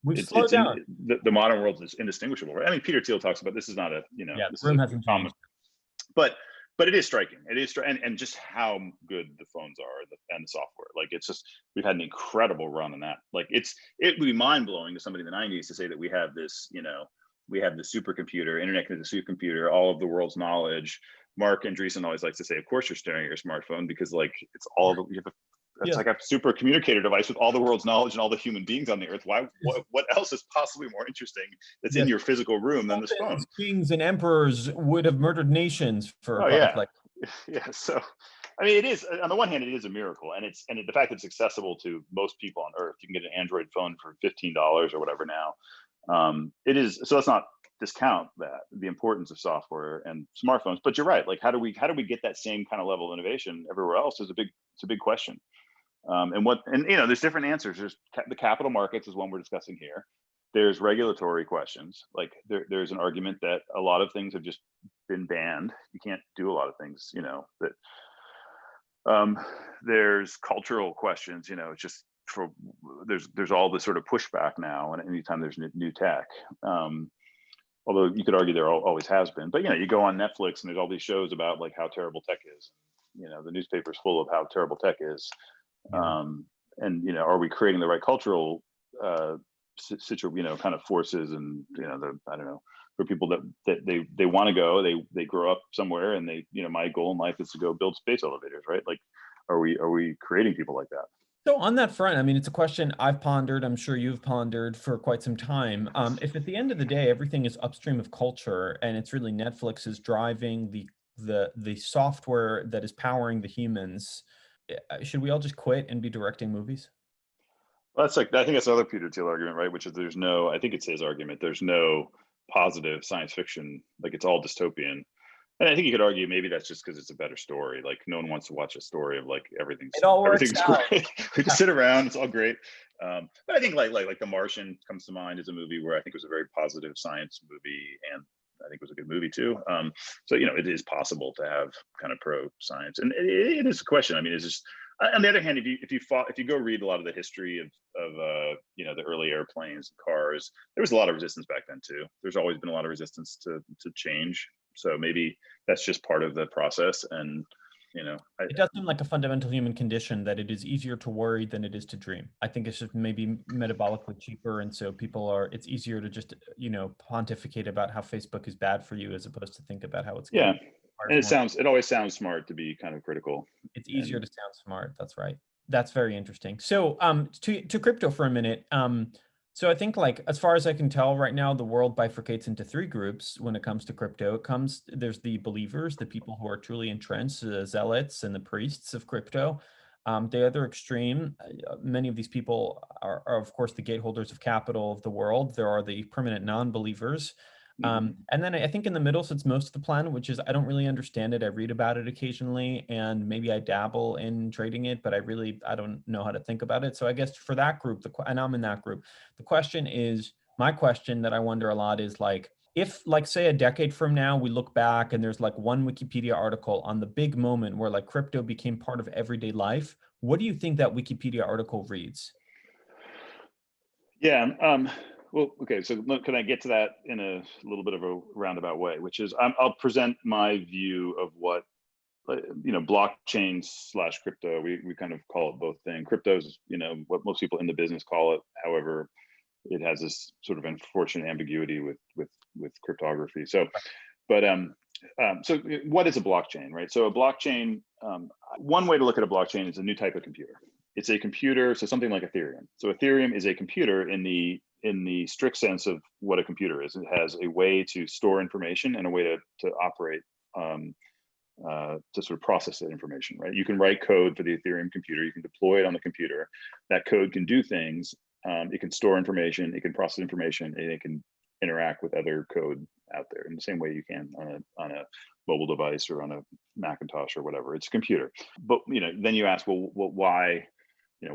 Speaker 1: We've
Speaker 2: it's
Speaker 1: slowed down.
Speaker 2: the modern world is indistinguishable, right? I mean, Peter Thiel talks about this is not a,
Speaker 1: Yeah,
Speaker 2: this
Speaker 1: the
Speaker 2: is
Speaker 1: room
Speaker 2: a
Speaker 1: hasn't
Speaker 2: common,
Speaker 1: changed.
Speaker 2: but it is striking. It is, and just how good the phones are and the software. Like it's just, we've had an incredible run on that. Like it would be mind blowing to somebody in the 90s to say that we have this, we have the supercomputer, internet connected supercomputer, all of the world's knowledge. Marc Andreessen always likes to say, of course you're staring at your smartphone because like it's all the, you have it's like a super communicator device with all the world's knowledge and all the human beings on the earth. What else is possibly more interesting that's in your physical room than this phone?
Speaker 1: Kings and emperors would have murdered nations for a
Speaker 2: Oh
Speaker 1: product
Speaker 2: yeah.
Speaker 1: like.
Speaker 2: Yeah. So, I mean, it is, on the one hand, it is a miracle, and the fact that it's accessible to most people on earth. You can get an Android phone for $15 or whatever now. It is, so let's not discount the importance of software and smartphones, but you're right. Like, how do we get that same kind of level of innovation everywhere else it's a big question. And there's different answers. There's the capital markets is one we're discussing here. There's regulatory questions. Like there's an argument that a lot of things have just been banned. You can't do a lot of things, that there's cultural questions, it's just there's all this sort of pushback now. And anytime there's new tech, although you could argue there always has been, but you go on Netflix and there's all these shows about like how terrible tech is. The newspaper's full of how terrible tech is. And are we creating the right cultural kind of forces, and I don't know, for people that they want to go, they grow up somewhere, and my goal in life is to go build space elevators, right? Like, are we creating people like that?
Speaker 1: So on that front, I mean, it's a question I've pondered, I'm sure you've pondered for quite some time. If at the end of the day everything is upstream of culture, and it's really Netflix is driving the software that is powering the humans, should we all just quit and be directing movies?
Speaker 2: Well, I think that's another Peter Thiel argument, right? Which is I think it's his argument. There's no positive science fiction. Like it's all dystopian. And I think you could argue maybe that's just because it's a better story. Like no one wants to watch a story of like everything's great. We just sit around, it's all great. But I think like The Martian comes to mind as a movie where I think it was a very positive science movie, and I think it was a good movie too. So it is possible to have kind of pro science, and it is a question. I mean, it's just, on the other hand, if you go read a lot of the history of the early airplanes and cars, there was a lot of resistance back then too. There's always been a lot of resistance to change. So maybe that's just part of the process. And
Speaker 1: it does seem like a fundamental human condition that it is easier to worry than it is to dream. I think it's just maybe metabolically cheaper, and so it's easier to just pontificate about how Facebook is bad for you as opposed to think about how it's good.
Speaker 2: Yeah. And it always sounds smart to be kind of critical.
Speaker 1: It's easier to sound smart. That's right. That's very interesting. So to crypto for a minute. So I think, like, as far as I can tell right now, the world bifurcates into three groups when it comes to crypto. There's the believers, the people who are truly entrenched, the zealots and the priests of crypto. The other extreme, many of these people are of course the gateholders of capital of the world. There are the permanent non-believers. And then I think in the middle sits most of the plan, which is I don't really understand it. I read about it occasionally, and maybe I dabble in trading it, but I don't know how to think about it. So I guess for that group, and I'm in that group, my question that I wonder a lot is like, if like say a decade from now, we look back and there's like one Wikipedia article on the big moment where like crypto became part of everyday life, what do you think that Wikipedia article reads?
Speaker 2: Yeah. Well, okay, so can I get to that in a little bit of a roundabout way, which is I'll present my view of what, blockchain slash crypto. We kind of call it both things. Crypto is, what most people in the business call it. However, it has this sort of unfortunate ambiguity with cryptography. So, but so what is a blockchain, right? So a blockchain, one way to look at a blockchain is a new type of computer. It's a computer, so something like Ethereum. So Ethereum is a computer in the strict sense of what a computer is. It has a way to store information and a way to operate, to sort of process that information, right? You can write code for the Ethereum computer. You can deploy it on the computer. That code can do things. It can store information. It can process information, and it can interact with other code out there in the same way you can on a mobile device or on a Macintosh or whatever. It's a computer. But then you ask, well, why?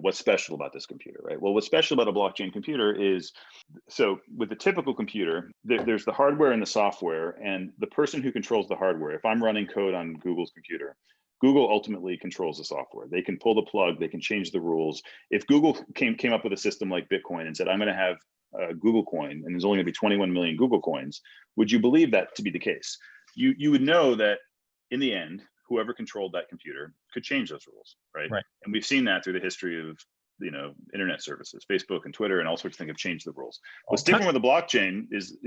Speaker 2: What's special about this computer, right? Well, what's special about a blockchain computer is, so with the typical computer, there's the hardware and the software, and the person who controls the hardware. If I'm running code on Google's computer, Google ultimately controls the software. They can pull the plug, they can change the rules. If Google came up with a system like Bitcoin and said, I'm going to have a Google coin, and there's only going to be 21 million Google coins, would you believe that to be the case? You would know that in the end, whoever controlled that computer could change those rules, right? And we've seen that through the history of internet services. Facebook and Twitter and all sorts of things have changed the rules. What's different with the blockchain is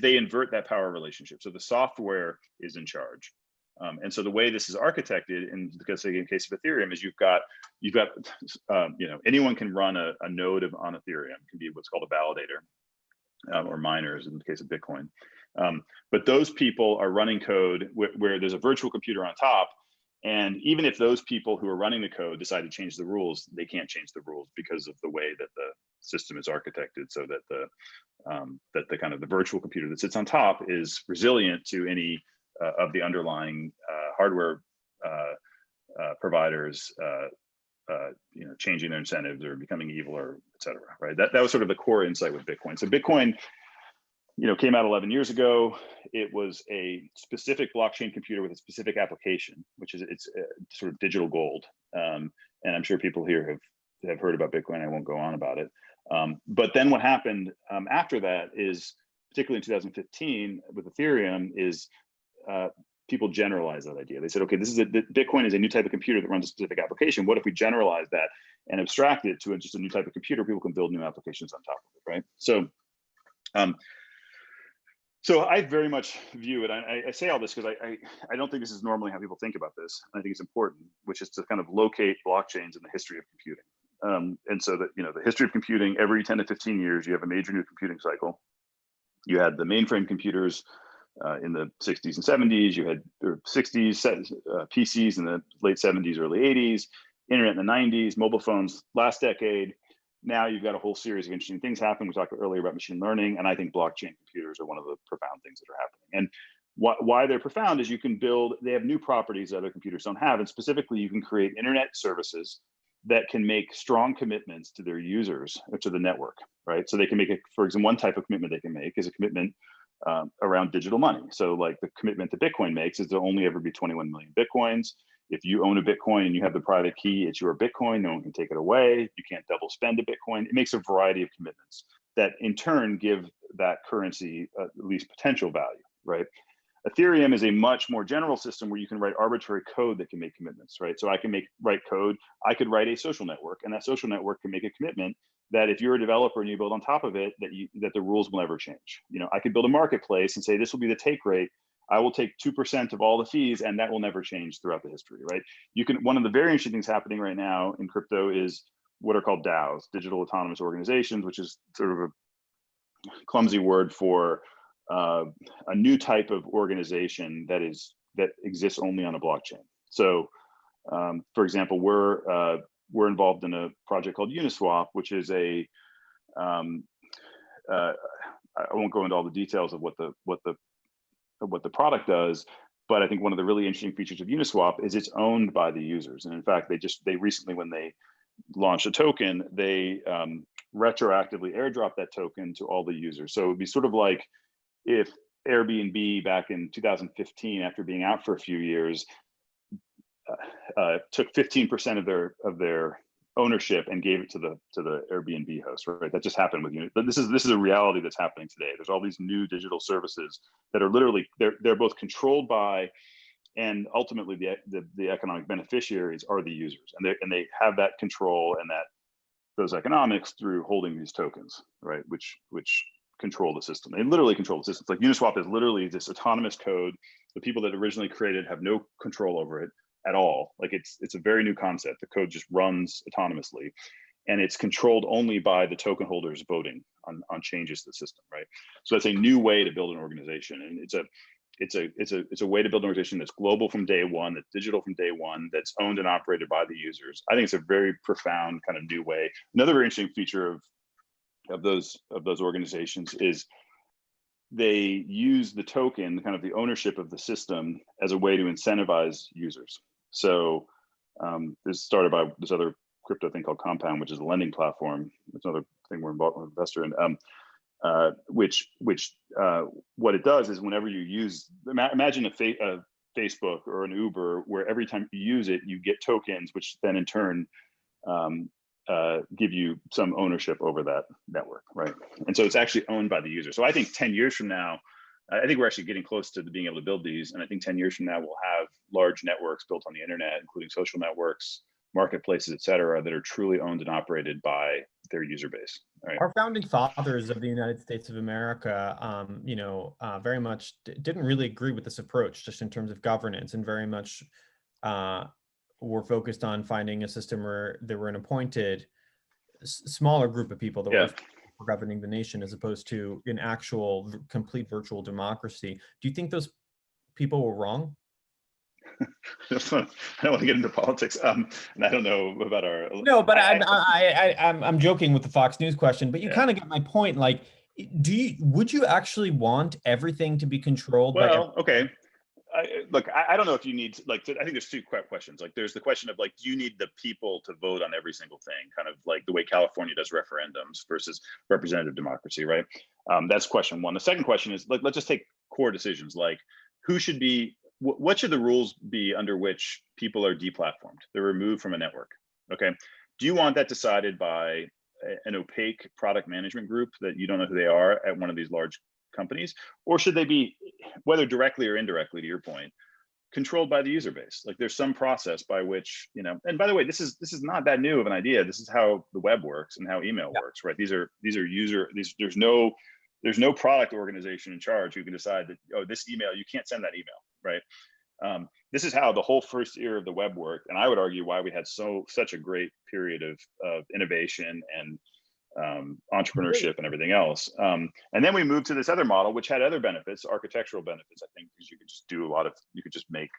Speaker 2: they invert that power relationship. So the software is in charge. And so the way this is architected, and because in the case of Ethereum, is you've got anyone can run a node on Ethereum. It can be what's called a validator, or miners in the case of Bitcoin. But those people are running code where there's a virtual computer on top. And even if those people who are running the code decide to change the rules, they can't change the rules because of the way that the system is architected, so that the kind of the virtual computer that sits on top is resilient to any of the underlying hardware providers changing their incentives or becoming evil or et cetera, right? That was sort of the core insight with Bitcoin. So Bitcoin came out 11 years ago. It was a specific blockchain computer with a specific application, which is it's sort of digital gold. And I'm sure people here have heard about Bitcoin. I won't go on about it. But then what happened after that is, particularly in 2015 with Ethereum, is people generalized that idea. They said, okay, Bitcoin is a new type of computer that runs a specific application. What if we generalize that and abstract it to just a new type of computer? People can build new applications on top of it, right? So, so I very much view it. I say all this because I don't think this is normally how people think about this. I think it's important, which is to kind of locate blockchains in the history of computing. And so that, the history of computing, every 10 to 15 years, you have a major new computing cycle. You had the mainframe computers in the 60s and 70s. You had 60s PCs in the late 70s, early 80s, internet in the 90s, mobile phones last decade. Now you've got a whole series of interesting things happen. We talked earlier about machine learning, and I think blockchain computers are one of the profound things that are happening. And why they're profound is they have new properties that other computers don't have. And specifically, you can create internet services that can make strong commitments to their users or to the network, right? So they can make it, for example, one type of commitment they can make is a commitment around digital money. So like the commitment that Bitcoin makes is there'll only ever be 21 million Bitcoins. If you own a Bitcoin and you have the private key, it's your Bitcoin. No one can take it away. You can't double spend a Bitcoin. It makes a variety of commitments that in turn give that currency at least potential value, right? Ethereum is a much more general system where you can write arbitrary code that can make commitments, right? So I can write code. I could write a social network, and that social network can make a commitment that if you're a developer and you build on top of it, that the rules will never change. I could build a marketplace and say this will be the take rate. I will take 2% of all the fees, and that will never change throughout the history, right? One of the very interesting things happening right now in crypto is what are called DAOs, digital autonomous organizations, which is sort of a clumsy word for a new type of organization that exists only on a blockchain. So, for example, we're involved in a project called Uniswap, which is I won't go into all the details of what the product does, but I think one of the really interesting features of Uniswap is it's owned by the users. And in fact, they recently, when they launched a token, they retroactively airdrop that token to all the users. So it'd be sort of like if Airbnb back in 2015, after being out for a few years, took 15% of their ownership and gave it to the Airbnb host, right? That just happened with you. But this is a reality that's happening today. There's all these new digital services that are literally they're both controlled by, and ultimately the economic beneficiaries are the users, and they have that control and those economics through holding these tokens, right? Which control the system. They literally control the system. Like Uniswap is literally this autonomous code. The people that originally created have no control over it at all. Like it's a very new concept. The code just runs autonomously, and it's controlled only by the token holders voting on changes to the system, right? So that's a new way to build an organization, and it's a way to build an organization that's global from day one, that's digital from day one, that's owned and operated by the users. I think it's a very profound kind of new way. Another very interesting feature of those organizations is they use the token, kind of the ownership of the system, as a way to incentivize users. So this started by this other crypto thing called Compound, which is a lending platform. It's another thing we're involved with, an investor in. What it does is whenever you use, imagine a Facebook or an Uber, where every time you use it, you get tokens, which then in turn give you some ownership over that network, right? And so it's actually owned by the user. So I think 10 years from now, I think we're actually getting close to being able to build these. And I think 10 years from now, we'll have large networks built on the internet, including social networks, marketplaces, et cetera, that are truly owned and operated by their user base. Right?
Speaker 1: Our founding fathers of the United States of America, very much didn't really agree with this approach, just in terms of governance, and very much were focused on finding a system where there were an appointed smaller group of people that were governing the nation, as opposed to an actual complete virtual democracy. Do you think those people were wrong?
Speaker 2: I don't want to get into politics, and I don't know about our.
Speaker 1: No, but I'm joking with the Fox News question. But you kind of get my point. Like, would you actually want everything to be controlled by?
Speaker 2: Well, okay. Look, I don't know if you need I think there's two questions. Like, there's the question of, like, do you need the people to vote on every single thing, kind of like the way California does referendums versus representative democracy, right? That's question one. The second question is, like, let's just take core decisions, like what should the rules be under which people are deplatformed? They're removed from a network. Okay. Do you want that decided by an opaque product management group that you don't know who they are at one of these large companies? Or should they be, whether directly or indirectly, to your point, controlled by the user base? Like, there's some process by which, and by the way, this is not that new of an idea. This is how the web works and how email works, right? There's no product organization in charge who can decide that, oh, this email, you can't send that email, right? This is how the whole first year of the web worked, and I would argue why we had such a great period of innovation and entrepreneurship and everything else. And then we moved to this other model, which had other benefits, architectural benefits, I think, because you could just you could just make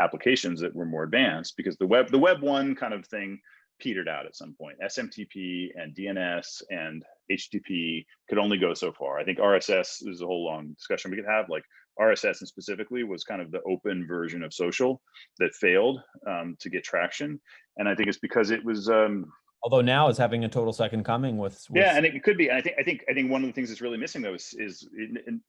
Speaker 2: applications that were more advanced, because the web one kind of thing petered out at some point. SMTP and DNS and HTTP could only go so far. I think RSS is a whole long discussion we could have. Like, RSS and specifically was kind of the open version of social that failed to get traction. And I think it's because it was
Speaker 1: although now it's having a total second coming with
Speaker 2: yeah, and it could be. And I think one of the things that's really missing, though, is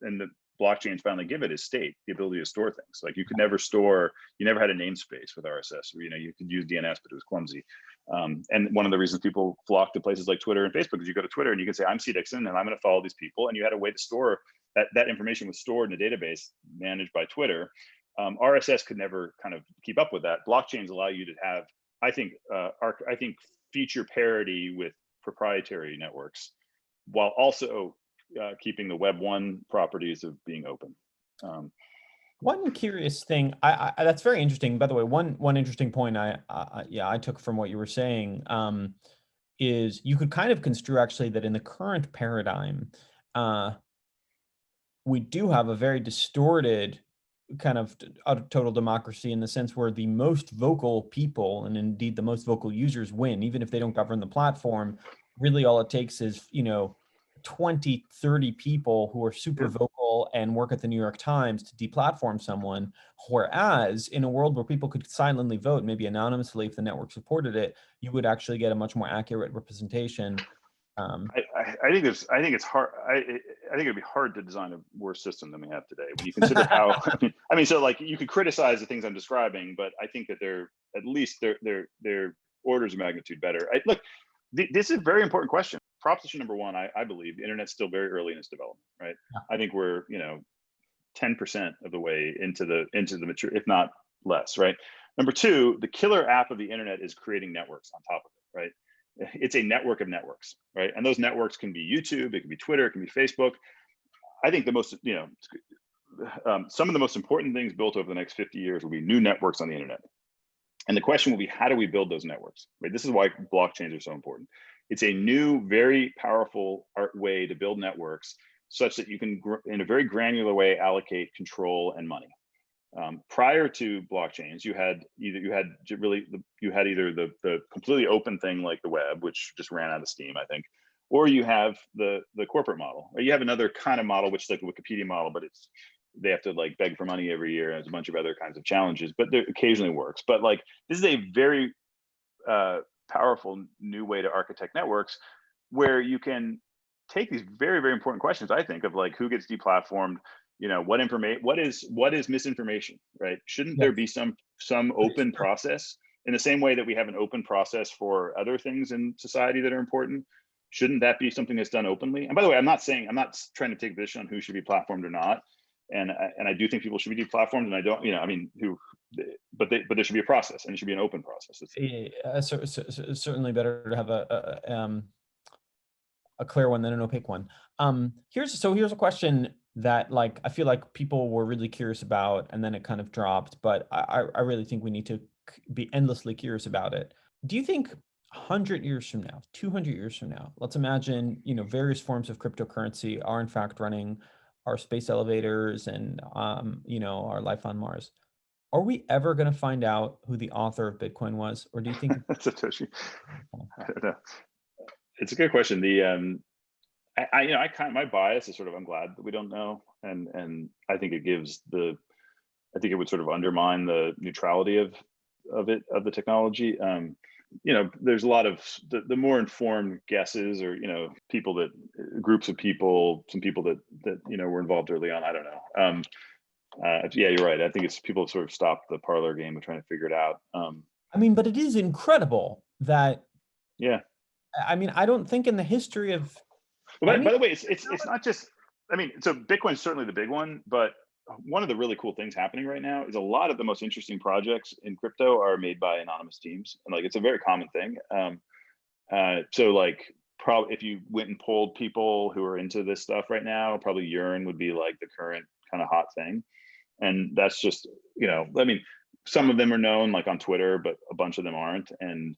Speaker 2: and the blockchains finally give it, is state, the ability to store things. Like, you could never store, you never had a namespace with RSS, or, you could use DNS, but it was clumsy. And one of the reasons people flock to places like Twitter and Facebook is you go to Twitter and you can say, I'm C. Dixon and I'm going to follow these people. And you had a way to store that information was stored in a database managed by Twitter. RSS could never kind of keep up with that. Blockchains allow you to have, I think feature parity with proprietary networks, while also keeping the Web 1 properties of being open.
Speaker 1: One curious thing, that's very interesting. By the way, one interesting point I took from what you were saying is you could kind of construe, actually, that in the current paradigm, we do have a very distorted kind of total democracy, in the sense where the most vocal people, and indeed the most vocal users, win, even if they don't govern the platform. Really, all it takes is 20, 30 people who are super vocal and work at the New York Times to deplatform someone. Whereas in a world where people could silently vote, maybe anonymously if the network supported it, you would actually get a much more accurate representation.
Speaker 2: I think it's hard. I think it'd be hard to design a worse system than we have today. When you consider how, so, like, you could criticize the things I'm describing, but I think that they're orders of magnitude better. Look, this is a very important question. Proposition number one, I believe the internet's still very early in its development, right?
Speaker 1: Yeah.
Speaker 2: I think we're 10% of the way into the mature, if not less, right? Number two, the killer app of the internet is creating networks on top of it, right? It's a network of networks, right? And those networks can be YouTube, it can be Twitter, it can be Facebook. I think the most, some of the most important things built over the next 50 years will be new networks on the internet. And the question will be, how do we build those networks? Right? This is why blockchains are so important. It's a new, very powerful way to build networks such that you can, in a very granular way, allocate control and money. Prior to blockchains, you had either the completely open thing like the web, which just ran out of steam, I think, or you have the corporate model, or you have another kind of model, which is like the Wikipedia model, but they have to like beg for money every year. And there's a bunch of other kinds of challenges, but it occasionally works. But like, this is a very powerful new way to architect networks where you can take these very, very important questions, I think, of like who gets deplatformed, what is misinformation, right? Shouldn't there be some open process in the same way that we have an open process for other things in society that are important? Shouldn't that be something that's done openly? And by the way, I'm not trying to take a position on who should be platformed or not. And I do think people should be deplatformed, and I don't, but there should be a process, and it should be an open process.
Speaker 1: Certainly better to have a clear one than an opaque one. Here's a question that like I feel like people were really curious about, and then it kind of dropped, but I really think we need to be endlessly curious about it. Do you think 100 years from now, 200 years from now, let's imagine, various forms of cryptocurrency are in fact running our space elevators and, our life on Mars. Are we ever going to find out who the author of Bitcoin was? Or do you think
Speaker 2: Satoshi? I don't know. It's a good question. My bias is sort of, I'm glad that we don't know. And I think it would sort of undermine the neutrality of the technology. There's a lot of the more informed guesses, or groups of people, some people that were involved early on. I don't know. Yeah, you're right. I think it's people sort of stopped the parlor game of trying to figure it out.
Speaker 1: But it is incredible that.
Speaker 2: Yeah.
Speaker 1: I don't think in the history of.
Speaker 2: By the way, it's not just. So Bitcoin's certainly the big one, but one of the really cool things happening right now is a lot of the most interesting projects in crypto are made by anonymous teams, and like it's a very common thing. So like probably if you went and polled people who are into this stuff right now, probably Yearn would be like the current kind of hot thing, and that's just some of them are known like on Twitter, but a bunch of them aren't. And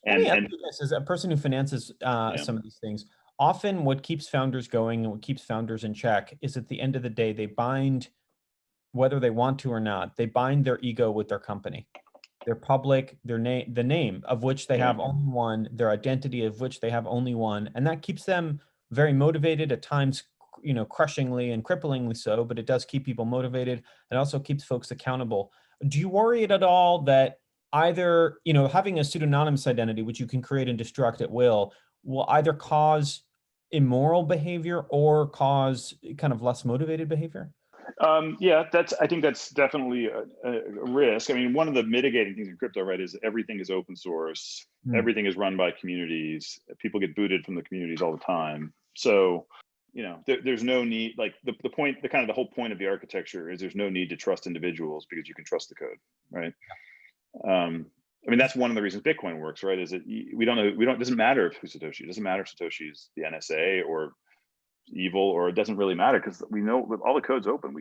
Speaker 1: as a person who finances some of these things, often what keeps founders going and what keeps founders in check is at the end of the day, they bind, whether they want to or not, they bind their ego with their company, their public, the name of which they have only one, their identity of which they have only one. And that keeps them very motivated, at times, crushingly and cripplingly so, but it does keep people motivated. It also keeps folks accountable. Do you worry at all that either, having a pseudonymous identity, which you can create and destruct at will either cause immoral behavior or cause kind of less motivated behavior?
Speaker 2: I think that's definitely a risk. One of the mitigating things in crypto, right, is everything is open source. Everything is run by communities. People get booted from the communities all the time. So, there's no need, like the whole point of the architecture is there's no need to trust individuals because you can trust the code, right? That's one of the reasons Bitcoin works, right? Is that it doesn't matter who's Satoshi. It doesn't matter if Satoshi is the NSA or evil, or it doesn't really matter because we know with all the code's open.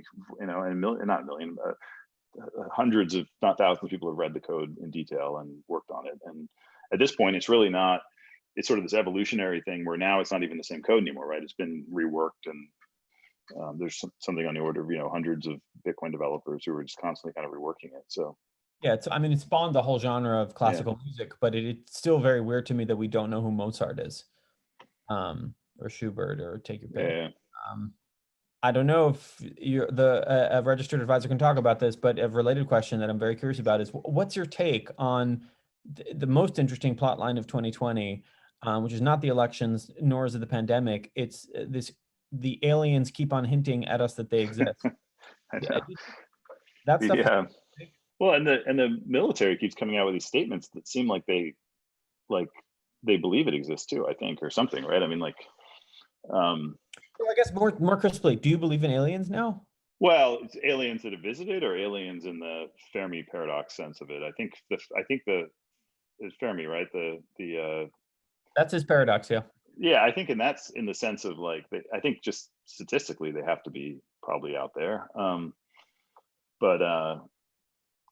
Speaker 2: Hundreds of, not thousands of people have read the code in detail and worked on it. And at this point, it's really not, it's sort of this evolutionary thing where now it's not even the same code anymore, right? It's been reworked, and there's something on the order of, hundreds of Bitcoin developers who are just constantly kind of reworking it. So
Speaker 1: yeah, it spawned the whole genre of classical music, but it's still very weird to me that we don't know who Mozart is, or Schubert, or take your pick.
Speaker 2: Yeah.
Speaker 1: I don't know if you're a registered advisor can talk about this, but a related question that I'm very curious about is, what's your take on the most interesting plot line of 2020, which is not the elections, nor is it the pandemic. It's the aliens keep on hinting at us that they exist.
Speaker 2: I know.
Speaker 1: That stuff.
Speaker 2: Yeah. Well, and the military keeps coming out with these statements that seem like they like they believe it exists too, I think, or something, right? I mean, like,
Speaker 1: So I guess more crisply, do you believe in aliens now?
Speaker 2: well, it's aliens that have visited, or aliens in the Fermi paradox sense of it. I think the it's Fermi, right?
Speaker 1: That's his paradox, yeah.
Speaker 2: Yeah, I think, and that's in the sense of like, I think just statistically they have to be probably out there. But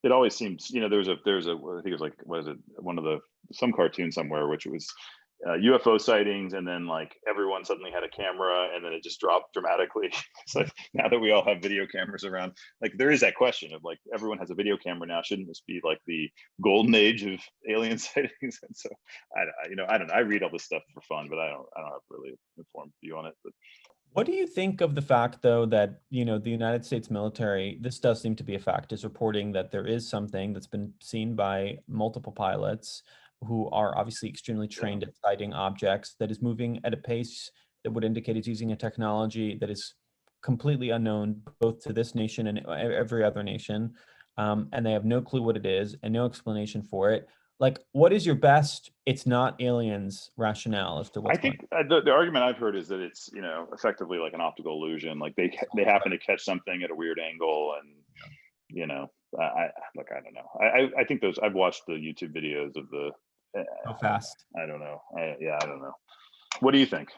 Speaker 2: it always seems, there's a I think it was like, what is it, one of the some cartoon somewhere, which was UFO sightings, and then like everyone suddenly had a camera, and then it just dropped dramatically. It's like, now that we all have video cameras around, like there is that question of like, everyone has a video camera now. Shouldn't this be like the golden age of alien sightings? And so I don't know. I read all this stuff for fun, but I don't have really informed view on it. But
Speaker 1: What do you think of the fact, though, that, the United States military, this does seem to be a fact, is reporting that there is something that's been seen by multiple pilots who are obviously extremely
Speaker 2: yeah,
Speaker 1: trained at sighting objects that is moving at a pace that would indicate it's using a technology that is completely unknown both to this nation and every other nation. And they have no clue what it is and no explanation for it. Like, what is your best, it's not aliens rationale as to
Speaker 2: I
Speaker 1: what's going
Speaker 2: think the argument I've heard is that it's, effectively like an optical illusion. Like they
Speaker 1: on?
Speaker 2: happen to catch something at a weird angle, and you know, I look, I don't know. I think those, I've watched the YouTube videos of the.
Speaker 1: So fast.
Speaker 2: I don't know. I don't know. What do you think?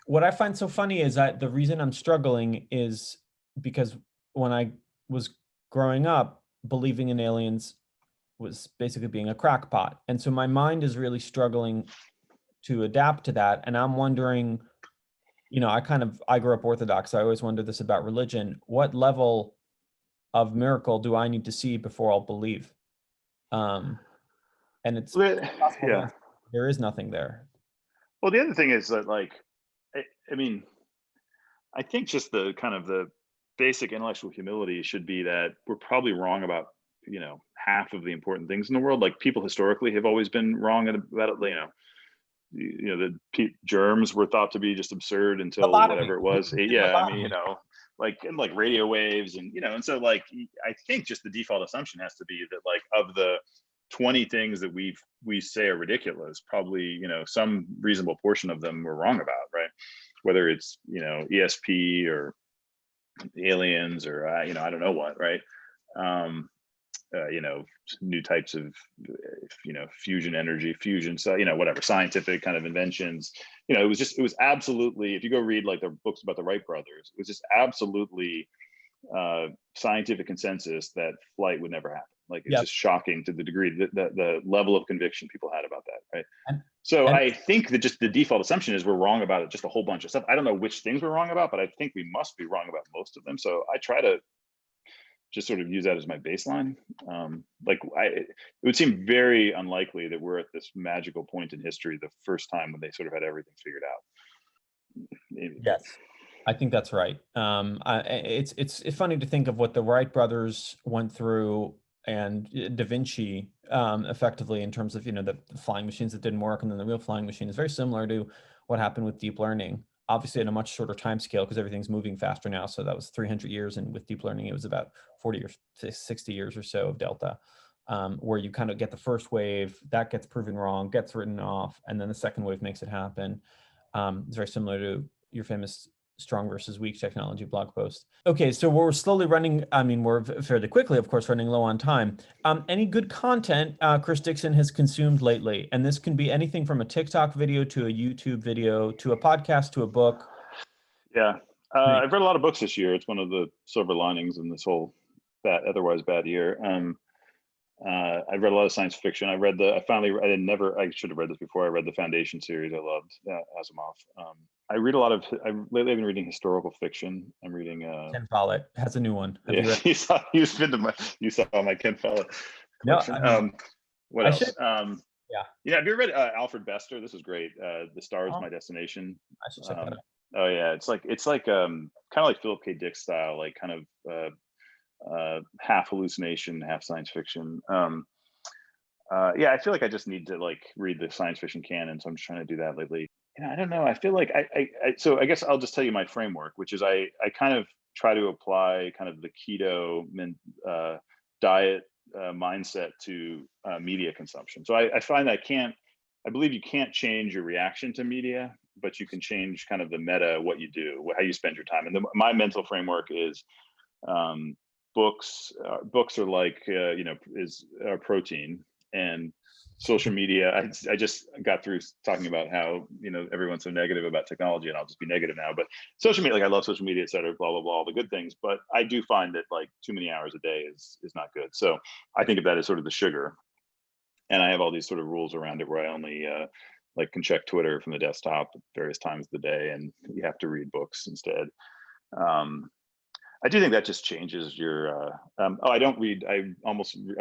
Speaker 1: What I find so funny is that the reason I'm struggling is because when I was growing up, believing in aliens was basically being a crackpot. And so my mind is really struggling to adapt to that. And I'm wondering, I grew up Orthodox. So I always wonder this about religion. What level of miracle do I need to see before I'll believe? And it's
Speaker 2: Well,
Speaker 1: possible
Speaker 2: yeah.
Speaker 1: that there is nothing there.
Speaker 2: Well, the other thing is that, like, I mean, I think just the kind of the basic intellectual humility should be that we're probably wrong about, half of the important things in the world. Like, people historically have always been wrong about it. The germs were thought to be just absurd until
Speaker 1: Lobotomy.
Speaker 2: whatever it was.
Speaker 1: We did
Speaker 2: Yeah, I mean,
Speaker 1: lobotomy.
Speaker 2: like radio waves, and so like, I think just the default assumption has to be that, like, of the 20 things that we say are ridiculous, probably, some reasonable portion of them we're wrong about, right? Whether it's, ESP or aliens, or I don't know what, right? um you know New types of, fusion energy, fusion, so, whatever scientific kind of inventions. It was absolutely, if you go read like the books about the Wright brothers, it was just absolutely scientific consensus that flight would never happen. Like, it's
Speaker 1: Yeah.
Speaker 2: just shocking to the degree that the level of conviction people had about that, right?
Speaker 1: And,
Speaker 2: So
Speaker 1: and
Speaker 2: I think that just the default assumption is we're wrong about it, just a whole bunch of stuff. I don't know which things we're wrong about, but I think we must be wrong about most of them. So I try to just sort of use that as my baseline. It would seem very unlikely that we're at this magical point in history, the first time when they sort of had everything figured out. Maybe.
Speaker 1: yes, I think that's right. It's funny to think of what the Wright brothers went through and Da Vinci, effectively, in terms of, the flying machines that didn't work, and then the real flying machine is very similar to what happened with deep learning. Obviously, at a much shorter time scale because everything's moving faster now. So that was 300 years, and with deep learning, it was about 40 or 60 years or so of delta, where you kind of get the first wave that gets proven wrong, gets written off, and then the second wave makes it happen. It's very similar to your famous strong versus weak technology blog post. Okay, so we're slowly running, we're fairly quickly, of course, running low on time. Any good content Chris Dixon has consumed lately? And this can be anything from a TikTok video to a YouTube video to a podcast to a book.
Speaker 2: Yeah. I've read a lot of books this year. It's one of the silver linings in this whole otherwise bad year. I've read a lot of science fiction. I should have read this before. I read the Foundation series. I loved Asimov. I've lately been reading historical fiction. I'm reading
Speaker 1: Ken Follett has a new one. Have
Speaker 2: yeah,
Speaker 1: you read?
Speaker 2: you saw my Ken Follett
Speaker 1: No,
Speaker 2: collection. What
Speaker 1: I
Speaker 2: else?
Speaker 1: should. Yeah.
Speaker 2: Yeah, have you ever read Alfred Bester? This was great. The Star Is
Speaker 1: Oh,
Speaker 2: My Destination.
Speaker 1: I should check that out.
Speaker 2: Oh yeah, it's like kind of like Philip K. Dick style, like kind of half hallucination, half science fiction. Yeah, I feel like I just need to like read the science fiction canon, so I'm just trying to do that lately. I don't know. I feel like so I guess I'll just tell you my framework, which is I kind of try to apply kind of the keto diet mindset to media consumption. So I find that I believe you can't change your reaction to media, but you can change kind of the meta, what you do, how you spend your time. And my mental framework is books. Books are like is protein, and social media. I just got through talking about how everyone's so negative about technology, and I'll just be negative now. But social media, like I love social media, et cetera, blah blah blah, all the good things. But I do find that like too many hours a day is not good. So I think of that as sort of the sugar, and I have all these sort of rules around it where I only like can check Twitter from the desktop at various times of the day, and you have to read books instead. I do think that just changes your. I don't read. I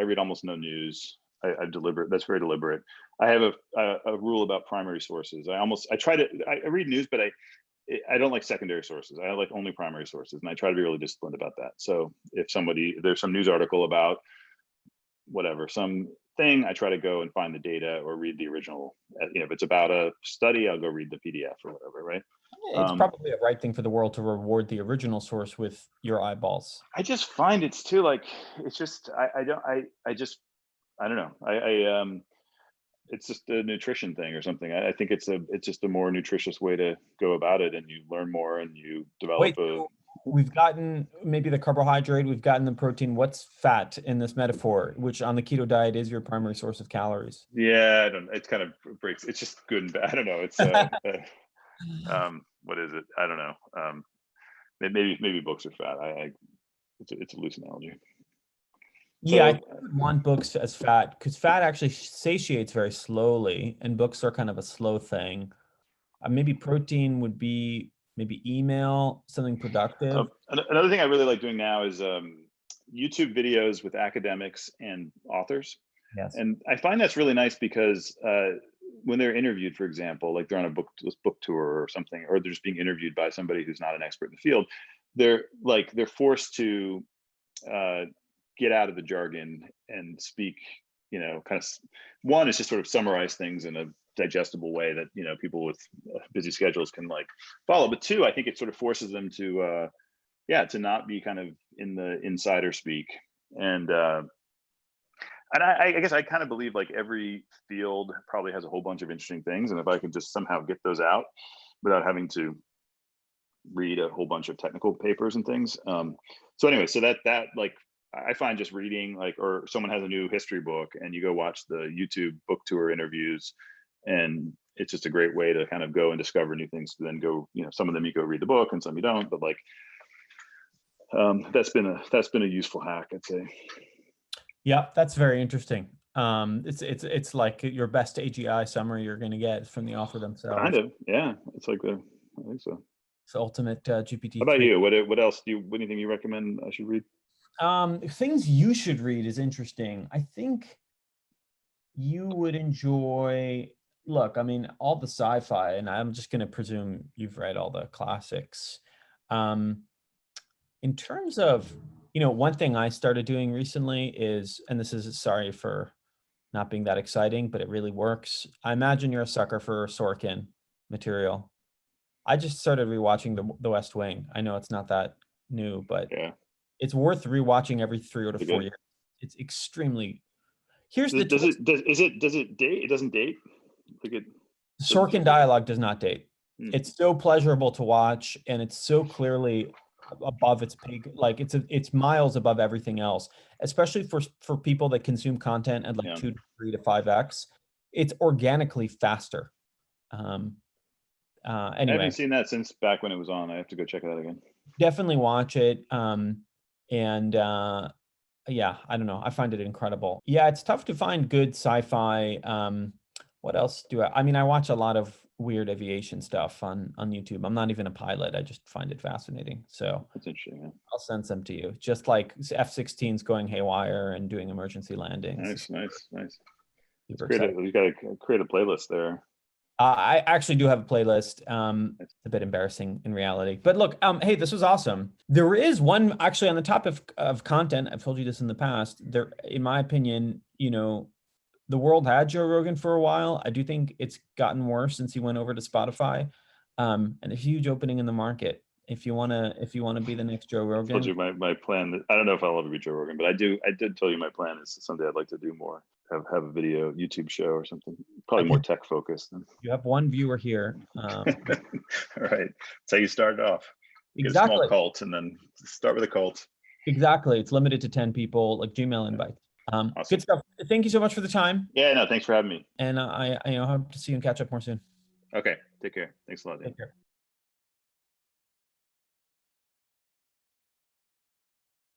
Speaker 2: read almost no news. I deliberate. That's very deliberate. I have a rule about primary sources. I read news, but I don't like secondary sources. I like only primary sources, and I try to be really disciplined about that. So if there's some news article about whatever, some thing, I try to go and find the data or read the original. If it's about a study, I'll go read the PDF or whatever, right?
Speaker 1: It's probably a right thing for the world to reward the original source with your eyeballs.
Speaker 2: I just find it's too like, it's just, I don't know. It's just a nutrition thing or something. I think it's just a more nutritious way to go about it, and you learn more and you develop
Speaker 1: We've gotten maybe the carbohydrate, we've gotten the protein. What's fat in this metaphor, which on the keto diet is your primary source of calories?
Speaker 2: Yeah, I don't. It's kind of breaks. It's just good and bad. I don't know. It's what is it? I don't know. Maybe books are fat. It's a loose analogy.
Speaker 1: Yeah, I would want books as fat because fat actually satiates very slowly, and books are kind of a slow thing. Maybe protein would be maybe email, something productive.
Speaker 2: Another thing I really like doing now is YouTube videos with academics and authors.
Speaker 1: Yes.
Speaker 2: And I find that's really nice because when they're interviewed, for example, like they're on a book tour or something, or they're just being interviewed by somebody who's not an expert in the field, they're forced to get out of the jargon and speak, kind of, one is just sort of summarize things in a digestible way that people with busy schedules can like follow, but two, I think it sort of forces them to not be kind of in the insider speak. And I guess I kind of believe like every field probably has a whole bunch of interesting things, and if I could just somehow get those out without having to read a whole bunch of technical papers and things. So anyway, so that like I find just reading, like, or someone has a new history book and you go watch the YouTube book tour interviews, and it's just a great way to kind of go and discover new things to then go, some of them you go read the book and some you don't, but like that's been a useful hack, I'd say. Yeah,
Speaker 1: that's very interesting. It's like your best AGI summary you're going to get from the author themselves.
Speaker 2: Kind of, yeah. It's like I think so.
Speaker 1: It's the ultimate GPT.
Speaker 2: How about you? What else anything you recommend I should read?
Speaker 1: Things you should read is interesting. I think you would enjoy. Look, I mean, all the sci-fi, and I'm just going to presume you've read all the classics. In terms of, one thing I started doing recently is, and this is, sorry for not being that exciting, but it really works. I imagine you're a sucker for Sorkin material. I just started rewatching the West Wing. I know it's not that new, but yeah, it's worth rewatching every 3 or 4 years. It's extremely. Here's the.
Speaker 2: Does it date? It doesn't date.
Speaker 1: Sorkin dialogue does not date. It's so pleasurable to watch, and it's so clearly above its peak. Like it's miles above everything else, especially for people that consume content at like 2 to 3 to 5x. It's organically faster. Anyway,
Speaker 2: I haven't seen that since back when it was on. I have to go check it out again.
Speaker 1: Definitely watch it. Yeah, I don't know. I find it incredible. Yeah, it's tough to find good sci-fi. What else do I mean, I watch a lot of weird aviation stuff on YouTube. I'm not even a pilot. I just find it fascinating. So
Speaker 2: that's interesting. Yeah.
Speaker 1: I'll send some to you. Just like F-16s going haywire and doing emergency landings.
Speaker 2: Nice. You got to create a playlist there.
Speaker 1: I actually do have a playlist. It's a bit embarrassing in reality, but look, hey, this was awesome. There is one actually on the topic of content. I've told you this in the past. There, in my opinion, the world had Joe Rogan for a while. I do think it's gotten worse since he went over to Spotify, and a huge opening in the market. if you wanna be the next Joe
Speaker 2: I told you
Speaker 1: Rogan.
Speaker 2: my plan. I don't know if I'll ever be Joe Rogan, but I did tell you my plan is someday I'd like to do more. Have a video YouTube show or something. Probably more tech focused.
Speaker 1: You have one viewer here.
Speaker 2: All right, that's how you start off. You get a
Speaker 1: Exactly.
Speaker 2: small cult, and then start with a cult.
Speaker 1: Exactly. It's limited to 10 people, like Gmail invites.
Speaker 2: Awesome.
Speaker 1: Good stuff. Thank you so much for the time.
Speaker 2: Yeah, no, thanks for having me.
Speaker 1: And I hope to see you and catch up more soon.
Speaker 2: Okay, take care. Thanks a lot, Dan.
Speaker 1: Take care.